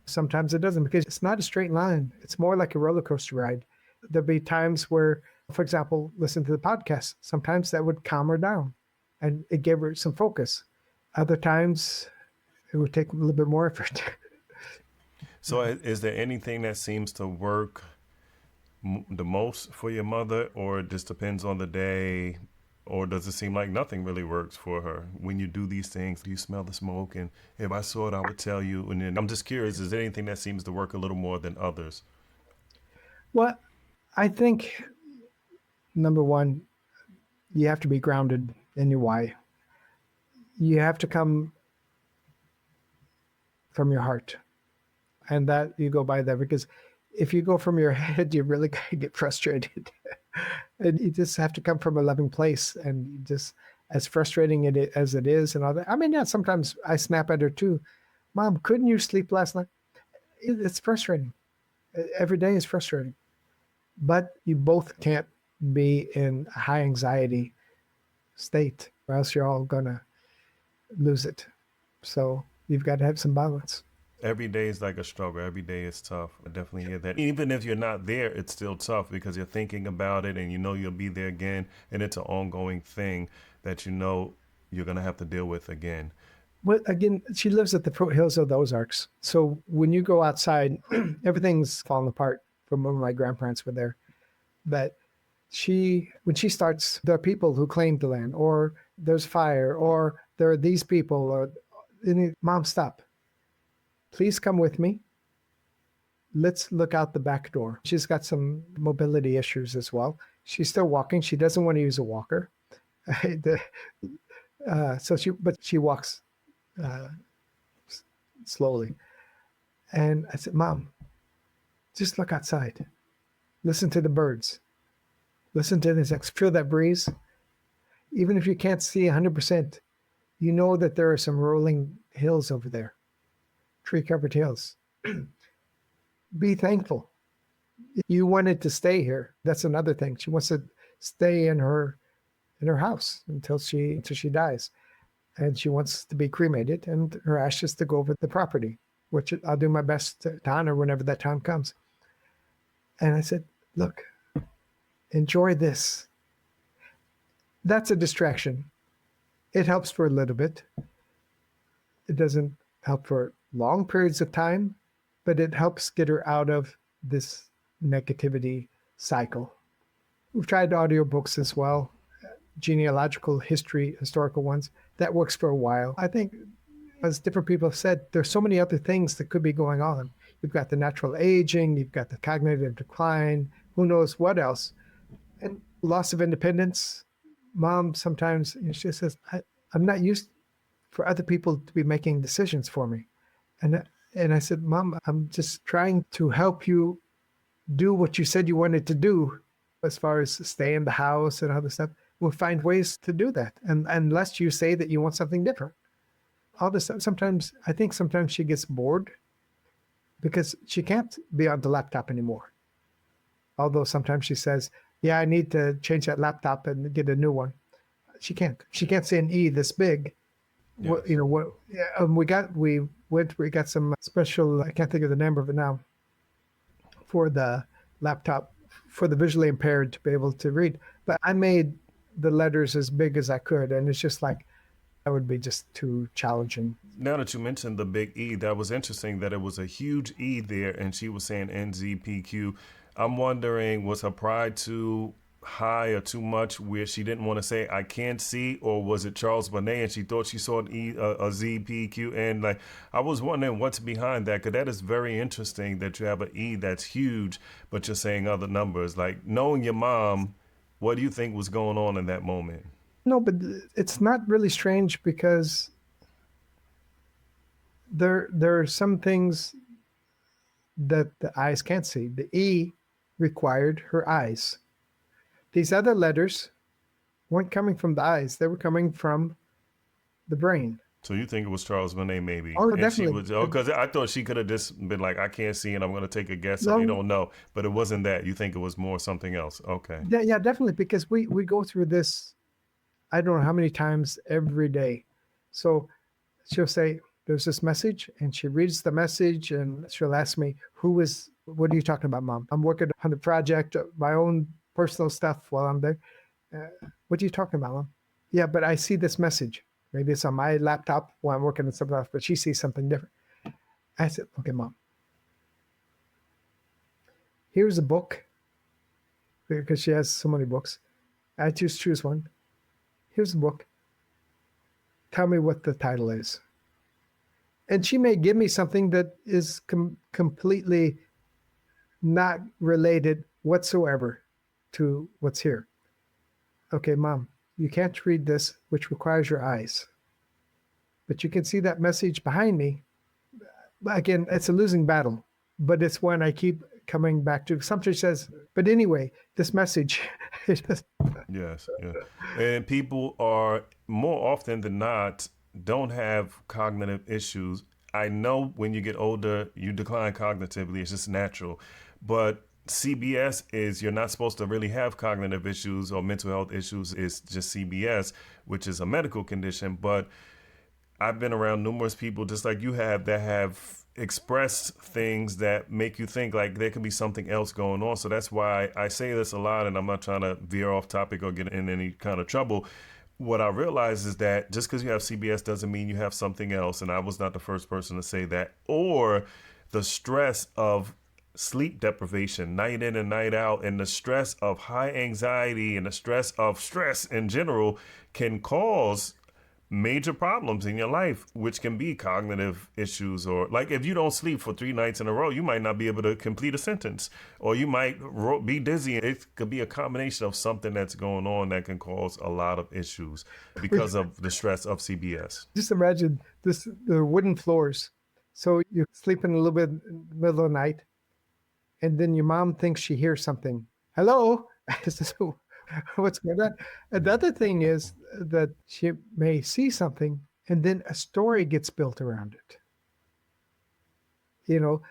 Sometimes it doesn't because it's not a straight line. It's more like a roller coaster ride. There'll be times where, for example, listen to the podcast. Sometimes that would calm her down and it gave her some focus. Other times it would take a little bit more effort. So is there anything that seems to work the most for your mother, or it just depends on the day Or does it seem like nothing really works for her? When you do these things, you smell the smoke, and if I saw it, I would tell you. And then I'm just curious, is there anything that seems to work a little more than others? Well, I think number one, you have to be grounded in your why. You have to come from your heart, and that you go by that, because if you go from your head, you really get frustrated. And you just have to come from a loving place, and you just, as frustrating as it is, and all that. I mean, yeah, sometimes I snap at her too. Mom, couldn't you sleep last night? It's frustrating. Every day is frustrating, but you both can't be in a high anxiety state, or else you're all gonna lose it. So you've got to have some balance. Every day is like a struggle. Every day is tough. I definitely hear that. Even if you're not there, it's still tough because you're thinking about it and you know you'll be there again. And it's an ongoing thing that you know you're going to have to deal with again. Well, again, she lives at the foothills of the Ozarks. So when you go outside, everything's falling apart from when my grandparents were there. But when she starts, there are people who claim the land, or there's fire, or there are these people, or Mom, stop. Please come with me. Let's look out the back door. She's got some mobility issues as well. She's still walking. She doesn't want to use a walker. But she walks uh, slowly. And I said, Mom, just look outside. Listen to the birds. Listen to this. Feel that breeze. Even if you can't see 100%, you know that there are some rolling hills over there, tree-covered hills. Be thankful. You wanted to stay here. That's another thing. She wants to stay in her house until she dies, and she wants to be cremated and her ashes to go over the property, which I'll do my best to honor whenever that time comes. And I said, look, enjoy this. That's a distraction. It helps for a little bit. It doesn't help for long periods of time, but it helps get her out of this negativity cycle. We've tried audiobooks as well, genealogical history, historical ones. That works for a while. I think, as different people have said, there's so many other things that could be going on. You've got the natural aging, you've got the cognitive decline, who knows what else. And loss of independence. Mom sometimes, she says, I'm not used for other people to be making decisions for me. And I said, Mom, I'm just trying to help you do what you said you wanted to do as far as stay in the house and other stuff. We'll find ways to do that. And unless you say that you want something different. All this stuff, sometimes she gets bored because she can't be on the laptop anymore. Although sometimes she says, yeah, I need to change that laptop and get a new one. She can't say an E this big. Yes. We got some special, I can't think of the name of it now, for the laptop for the visually impaired to be able to read. But I made the letters as big as I could, and it's just like, that would be just too challenging. Now that you mentioned the big E, that was interesting that it was a huge E there, and she was saying NZPQ. I'm wondering, was her pride too high or too much where she didn't want to say I can't see, or was it Charles Bonnet and she thought she saw an E, a ZPQ? And like, I was wondering what's behind that, because that is very interesting that you have an E that's huge, but you're saying other numbers. Like, knowing your mom, what do you think was going on in that moment? No, but it's not really strange, because there are some things that the eyes can't see. The E required her eyes. These other letters weren't coming from the eyes. They were coming from the brain. So you think it was Charles Bonnet, maybe? Oh, and definitely. Because I thought she could have just been like, I can't see and I'm going to take a guess and No. you don't know. But it wasn't that. You think it was more something else. Okay. Yeah, definitely, because we go through this, I don't know how many times every day. So she'll say, there's this message, and she reads the message, and she'll ask me, what are you talking about, Mom? I'm working on a project, my own personal stuff while I'm there. What are you talking about, Mom? Yeah, but I see this message. Maybe it's on my laptop while I'm working on something else, but she sees something different. I said, okay, Mom, here's a book, because she has so many books. I choose one. here's the book. Tell me what the title is. And she may give me something that is completely not related whatsoever to what's here. Okay, Mom, you can't read this, which requires your eyes. But you can see that message behind me. Again, it's a losing battle, but it's one I keep coming back to. Something says, but anyway, this message. Yes, yeah. And people are more often than not don't have cognitive issues. I know when you get older, you decline cognitively. It's just natural. But CBS is you're not supposed to really have cognitive issues or mental health issues. It's just CBS, which is a medical condition. But I've been around numerous people, just like you have, that have expressed things that make you think like there could be something else going on. So that's why I say this a lot, and I'm not trying to veer off topic or get in any kind of trouble. What I realize is that just because you have CBS doesn't mean you have something else. And I was not the first person to say that. Or the stress of sleep deprivation, night in and night out, and the stress of high anxiety and the stress of stress in general can cause major problems in your life, which can be cognitive issues. Or like if you don't sleep for 3 nights in a row, you might not be able to complete a sentence, or you might be dizzy. It could be a combination of something that's going on that can cause a lot of issues because of the stress of CBS. Just imagine the wooden floors. So you're sleeping a little bit in the middle of the night, and then your mom thinks she hears something. Hello? What's going on? Another thing is that she may see something and then a story gets built around it. You know,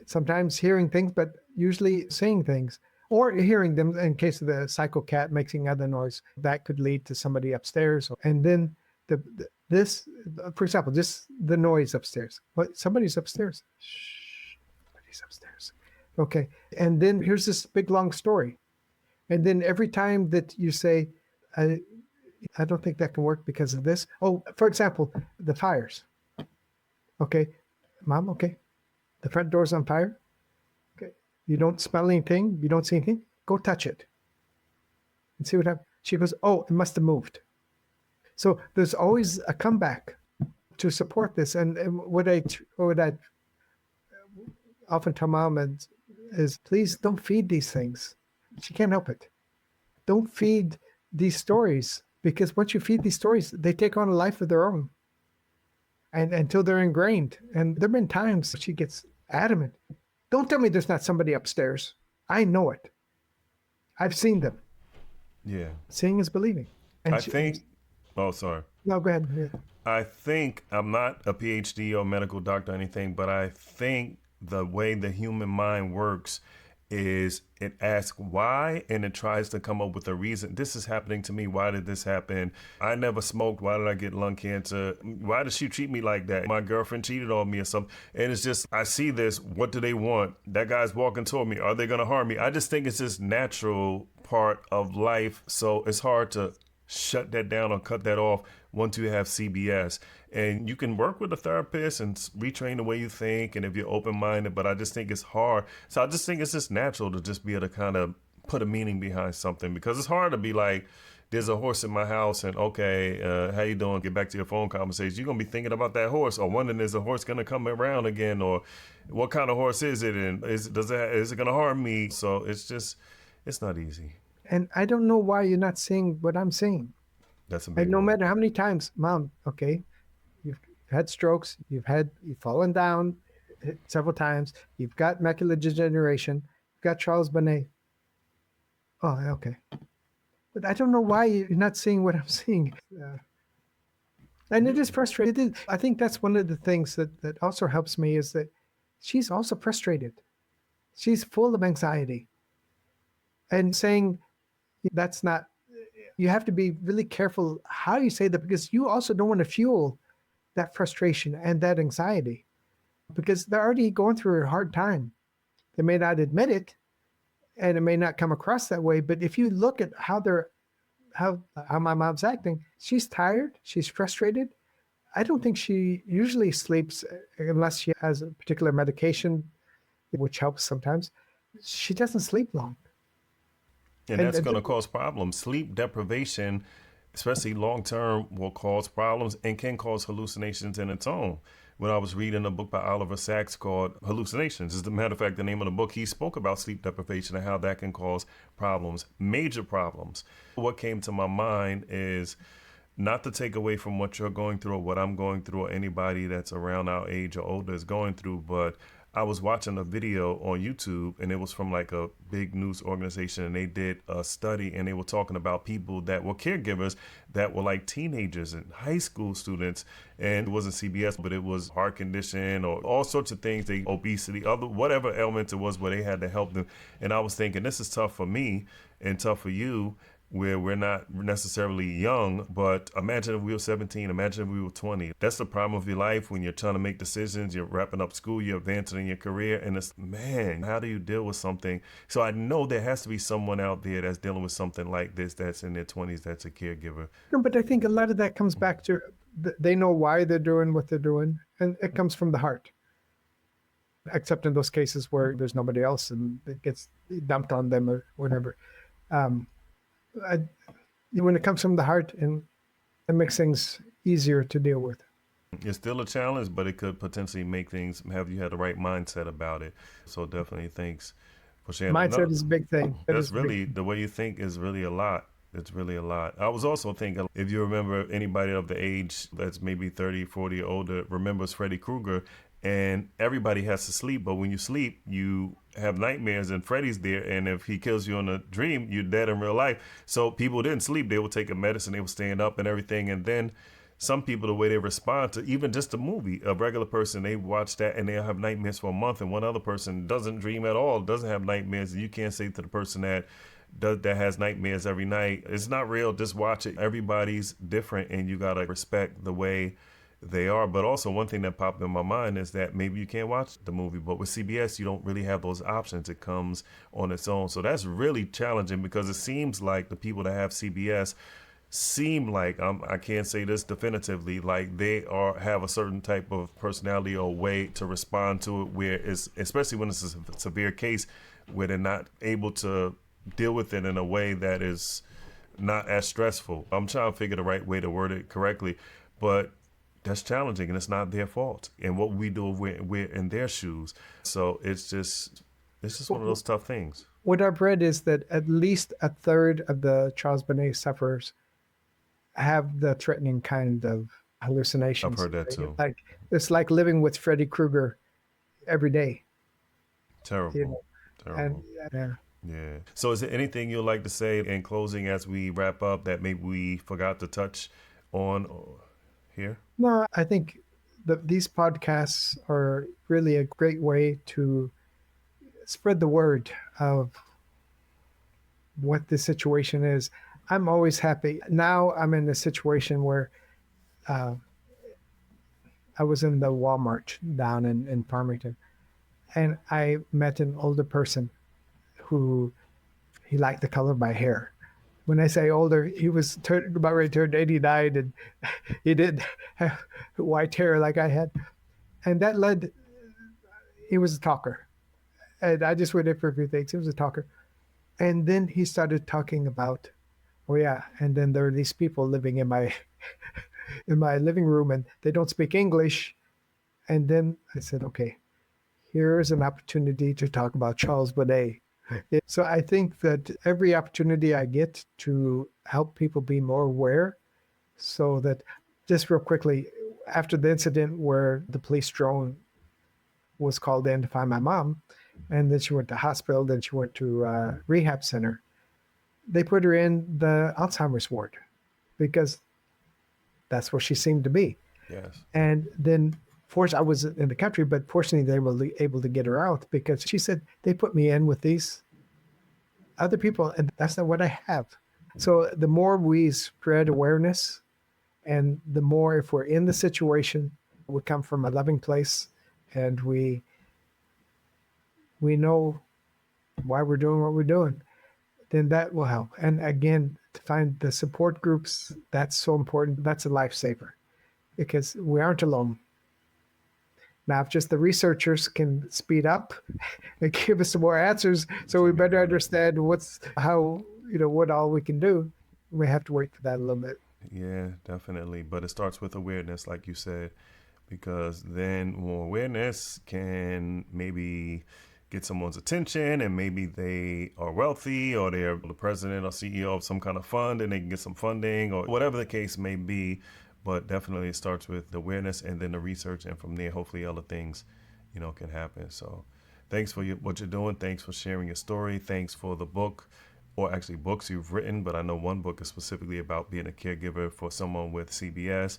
sometimes hearing things, but usually seeing things or hearing them in case of the psycho cat making other noise that could lead to somebody upstairs. And then this, for example, just the noise upstairs. What? Somebody's upstairs. Shh, somebody's upstairs. Okay. And then here's this big long story. And then every time that you say, I don't think that can work because of this. Oh, for example, the fires. Okay, Mom, okay. The front door's on fire. Okay. You don't smell anything. You don't see anything. Go touch it and see what happens. She goes, oh, it must have moved. So there's always a comeback to support this. And what I often tell Mom is please don't feed these things. She can't help it. Don't feed these stories, because once you feed these stories, they take on a life of their own, and until they're ingrained. And there have been times she gets adamant. Don't tell me there's not somebody upstairs. I know it. I've seen them. Yeah. Seeing is believing. And I think, oh, sorry. No, go ahead. Yeah. I think, I'm not a PhD or medical doctor or anything, but I think the way the human mind works is it asks why, and it tries to come up with a reason. This is happening to me. Why did this happen? I never smoked. Why did I get lung cancer? Why did she treat me like that? My girlfriend cheated on me or something. And it's just, I see this. What do they want? That guy's walking toward me. Are they going to harm me? I just think it's this natural part of life. So it's hard to shut that down or cut that off once you have CBS. And you can work with a therapist and retrain the way you think, and if you're open-minded, but I just think it's hard. So I just think it's just natural to just be able to kind of put a meaning behind something, because it's hard to be like, there's a horse in my house and okay, how you doing? Get back to your phone conversation. You're going to be thinking about that horse, or wondering, is the horse going to come around again, or what kind of horse is it, and is it going to harm me? So it's not easy. And I don't know why you're not seeing what I'm seeing. That's a big And no one. matter how many times, Mom, okay, you've had strokes, you've fallen down several times, you've got macular degeneration, you've got Charles Bonnet. Oh, okay. But I don't know why you're not seeing what I'm seeing. And it is frustrating. I think that's one of the things that also helps me is that she's also frustrated. She's full of anxiety. And saying that's not, you have to be really careful how you say that, because you also don't want to fuel that frustration and that anxiety, because they're already going through a hard time. They may not admit it, and it may not come across that way. But if you look at how my mom's acting, she's tired, she's frustrated. I don't think she usually sleeps unless she has a particular medication, which helps sometimes. She doesn't sleep long. And that's going to cause problems. Sleep deprivation especially long term, will cause problems and can cause hallucinations in its own. When I was reading a book by Oliver Sacks called Hallucinations, as a matter of fact, the name of the book, he spoke about sleep deprivation and how that can cause problems, major problems. What came to my mind is not to take away from what you're going through or what I'm going through or anybody that's around our age or older is going through, but I was watching a video on YouTube and it was from like a big news organization, and they did a study and they were talking about people that were caregivers that were like teenagers and high school students, and it wasn't CBS, but it was heart condition or all sorts of things, they obesity, other whatever ailment it was where they had to help them. And I was thinking, this is tough for me and tough for you, where we're not necessarily young, but imagine if we were 17, imagine if we were 20. That's the problem of your life when you're trying to make decisions, you're wrapping up school, you're advancing in your career, and it's, man, how do you deal with something? So I know there has to be someone out there that's dealing with something like this, that's in their 20s, that's a caregiver. No, but I think a lot of that comes back to they know why they're doing what they're doing, and it comes from the heart. Except in those cases where there's nobody else and it gets dumped on them or whatever. I, when it comes from the heart, and it makes things easier to deal with. It's still a challenge, but it could potentially make things, have you had the right mindset about it. So definitely thanks for sharing. Mindset is a big thing. That's really, the way you think is really a lot. It's really a lot. I was also thinking, if you remember, anybody of the age that's maybe 30, 40 or older remembers Freddy Krueger, and everybody has to sleep, but when you sleep, you have nightmares, and Freddy's there, and if he kills you in a dream, you're dead in real life. So people didn't sleep. They would take a medicine, they would stand up and everything, and then some people, the way they respond to even just a movie, a regular person, they watch that and they'll have nightmares for a month, and one other person doesn't dream at all, doesn't have nightmares, and you can't say to the person that has nightmares every night, it's not real, just watch it. Everybody's different, and you gotta respect the way they are. But also, one thing that popped in my mind is that maybe you can't watch the movie, but with CBS you don't really have those options. It comes on its own. So that's really challenging, because it seems like the people that have CBS seem like, I can't say this definitively, like they have a certain type of personality or way to respond to it, where it's, especially when it's a severe case, where they're not able to deal with it in a way that is not as stressful. I'm trying to figure the right way to word it correctly, but that's challenging, and it's not their fault. And what we do if we're in their shoes. So it's just one of those tough things. What I've read is that at least a third of the Charles Bonnet sufferers have the threatening kind of hallucinations. I've heard that too. Like, it's like living with Freddy Krueger every day. Terrible. You know? Terrible. And, yeah. So is there anything you'd like to say in closing as we wrap up that maybe we forgot to touch on here? No, I think these podcasts are really a great way to spread the word of what the situation is. I'm always happy. Now I'm in a situation where I was in the Walmart down in Farmington, and I met an older person who he liked the color of my hair. When I say older, he was about ready to turn 89, and he did have white hair like I had. And that led, he was a talker. And I just went in for a few things. He was a talker. And then he started talking about, oh yeah, and then there are these people living in my in my living room, and they don't speak English. And then I said, okay, here's an opportunity to talk about Charles Bonnet. So I think that every opportunity I get to help people be more aware, so that, just real quickly, after the incident where the police drone was called in to find my mom, and then she went to hospital, then she went to a rehab center, they put her in the Alzheimer's ward because that's where she seemed to be. Yes. And then, I was in the country, but fortunately they were able to get her out, because she said, they put me in with these other people, and that's not what I have. So the more we spread awareness, and the more, if we're in the situation, we come from a loving place, and we know why we're doing what we're doing, then that will help. And again, to find the support groups, that's so important. That's a lifesaver, because we aren't alone. Now, if just the researchers can speed up and give us some more answers, so we better understand what all we can do, we have to wait for that a little bit. Yeah, definitely. But it starts with awareness, like you said, because then more awareness can maybe get someone's attention, and maybe they are wealthy or they're the president or CEO of some kind of fund and they can get some funding or whatever the case may be. But definitely it starts with the awareness and then the research, and from there hopefully other things, can happen. So thanks for what you're doing. Thanks for sharing your story. Thanks for the book, or actually books you've written, but I know one book is specifically about being a caregiver for someone with CBS.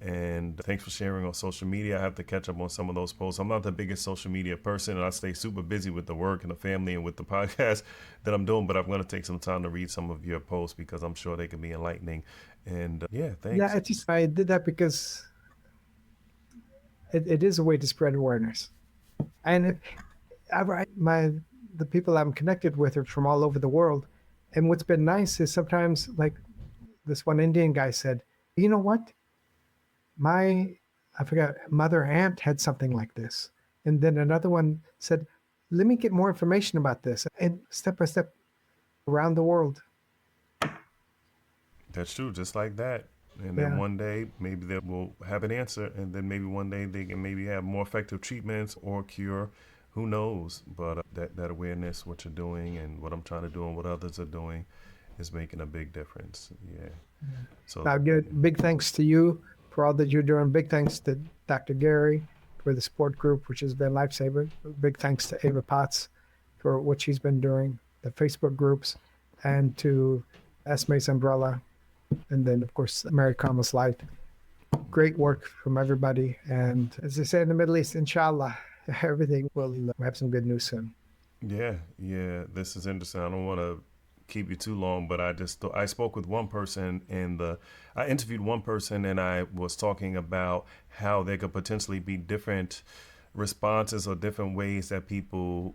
And thanks for sharing on social media. I have to catch up on some of those posts. I'm not the biggest social media person, and I stay super busy with the work and the family and with the podcast that I'm doing, but I'm going to take some time to read some of your posts because I'm sure they can be enlightening. And yeah, thanks. Yeah, I did that because it is a way to spread awareness. And the people I'm connected with are from all over the world. And what's been nice is sometimes, like this one Indian guy said, you know what? I forgot, mother aunt had something like this. And then another one said, let me get more information about this. And step by step around the world. That's true, just like that. And then one day maybe they will have an answer, and then maybe one day they can maybe have more effective treatments or cure. Who knows? But that awareness, what you're doing and what I'm trying to do and what others are doing is making a big difference. Yeah. So now, good. Big thanks to you for all that you're doing. Big thanks to Dr. Gary for the support group, which has been lifesaver. Big thanks to Ava Potts for what she's been doing, the Facebook groups, and to Esme's Umbrella, and then, of course, Mary Carmel's Light. Great work from everybody. And as they say in the Middle East, inshallah, everything will have some good news soon. Yeah. This is interesting. I don't want to keep you too long, but I spoke with one person I interviewed one person, and I was talking about how there could potentially be different responses or different ways that people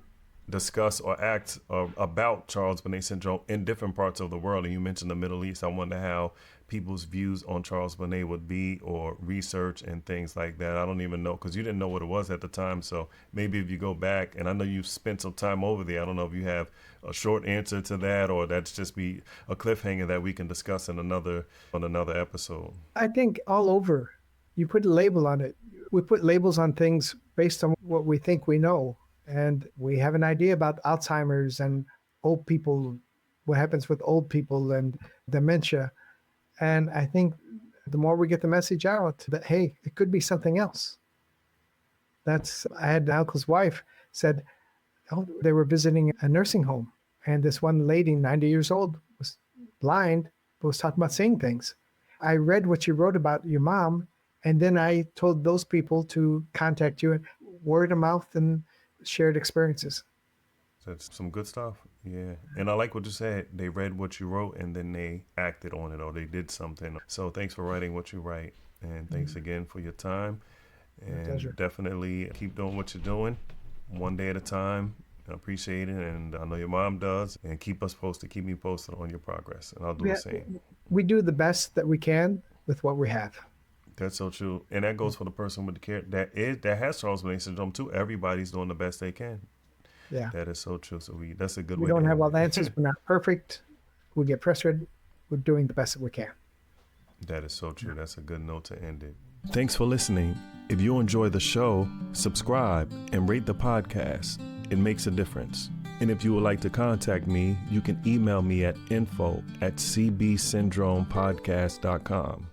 discuss or act about Charles Bonnet syndrome in different parts of the world. And you mentioned the Middle East. I wonder how people's views on Charles Bonnet would be, or research and things like that. I don't even know, because you didn't know what it was at the time. So maybe if you go back, and I know you've spent some time over there, I don't know if you have a short answer to that, or that's just be a cliffhanger that we can discuss on another episode. I think all over, you put a label on it. We put labels on things based on what we think we know. And we have an idea about Alzheimer's and old people, what happens with old people and dementia. And I think the more we get the message out that, hey, it could be something else. I had an uncle's wife said, they were visiting a nursing home. And this one lady, 90 years old, was blind, but was talking about seeing things. I read what you wrote about your mom, and then I told those people to contact you, and word of mouth and shared experiences. That's some good stuff. Yeah. And I like what you said. They read what you wrote and then they acted on it, or they did something. So thanks for writing what you write. And thanks again for your time. And definitely keep doing what you're doing, one day at a time. I appreciate it. And I know your mom does. And keep us posted. Keep me posted on your progress. And I'll do the same. We do the best that we can with what we have. That's so true. And that goes for the person with the care that has Charles Bonnet syndrome too. Everybody's doing the best they can. Yeah. That is so true. So that's a good way. We don't have all the answers. We're not perfect. We get frustrated. We're doing the best that we can. That is so true. That's a good note to end it. Thanks for listening. If you enjoy the show, subscribe and rate the podcast. It makes a difference. And if you would like to contact me, you can email me at info@cbsyndromepodcast.com.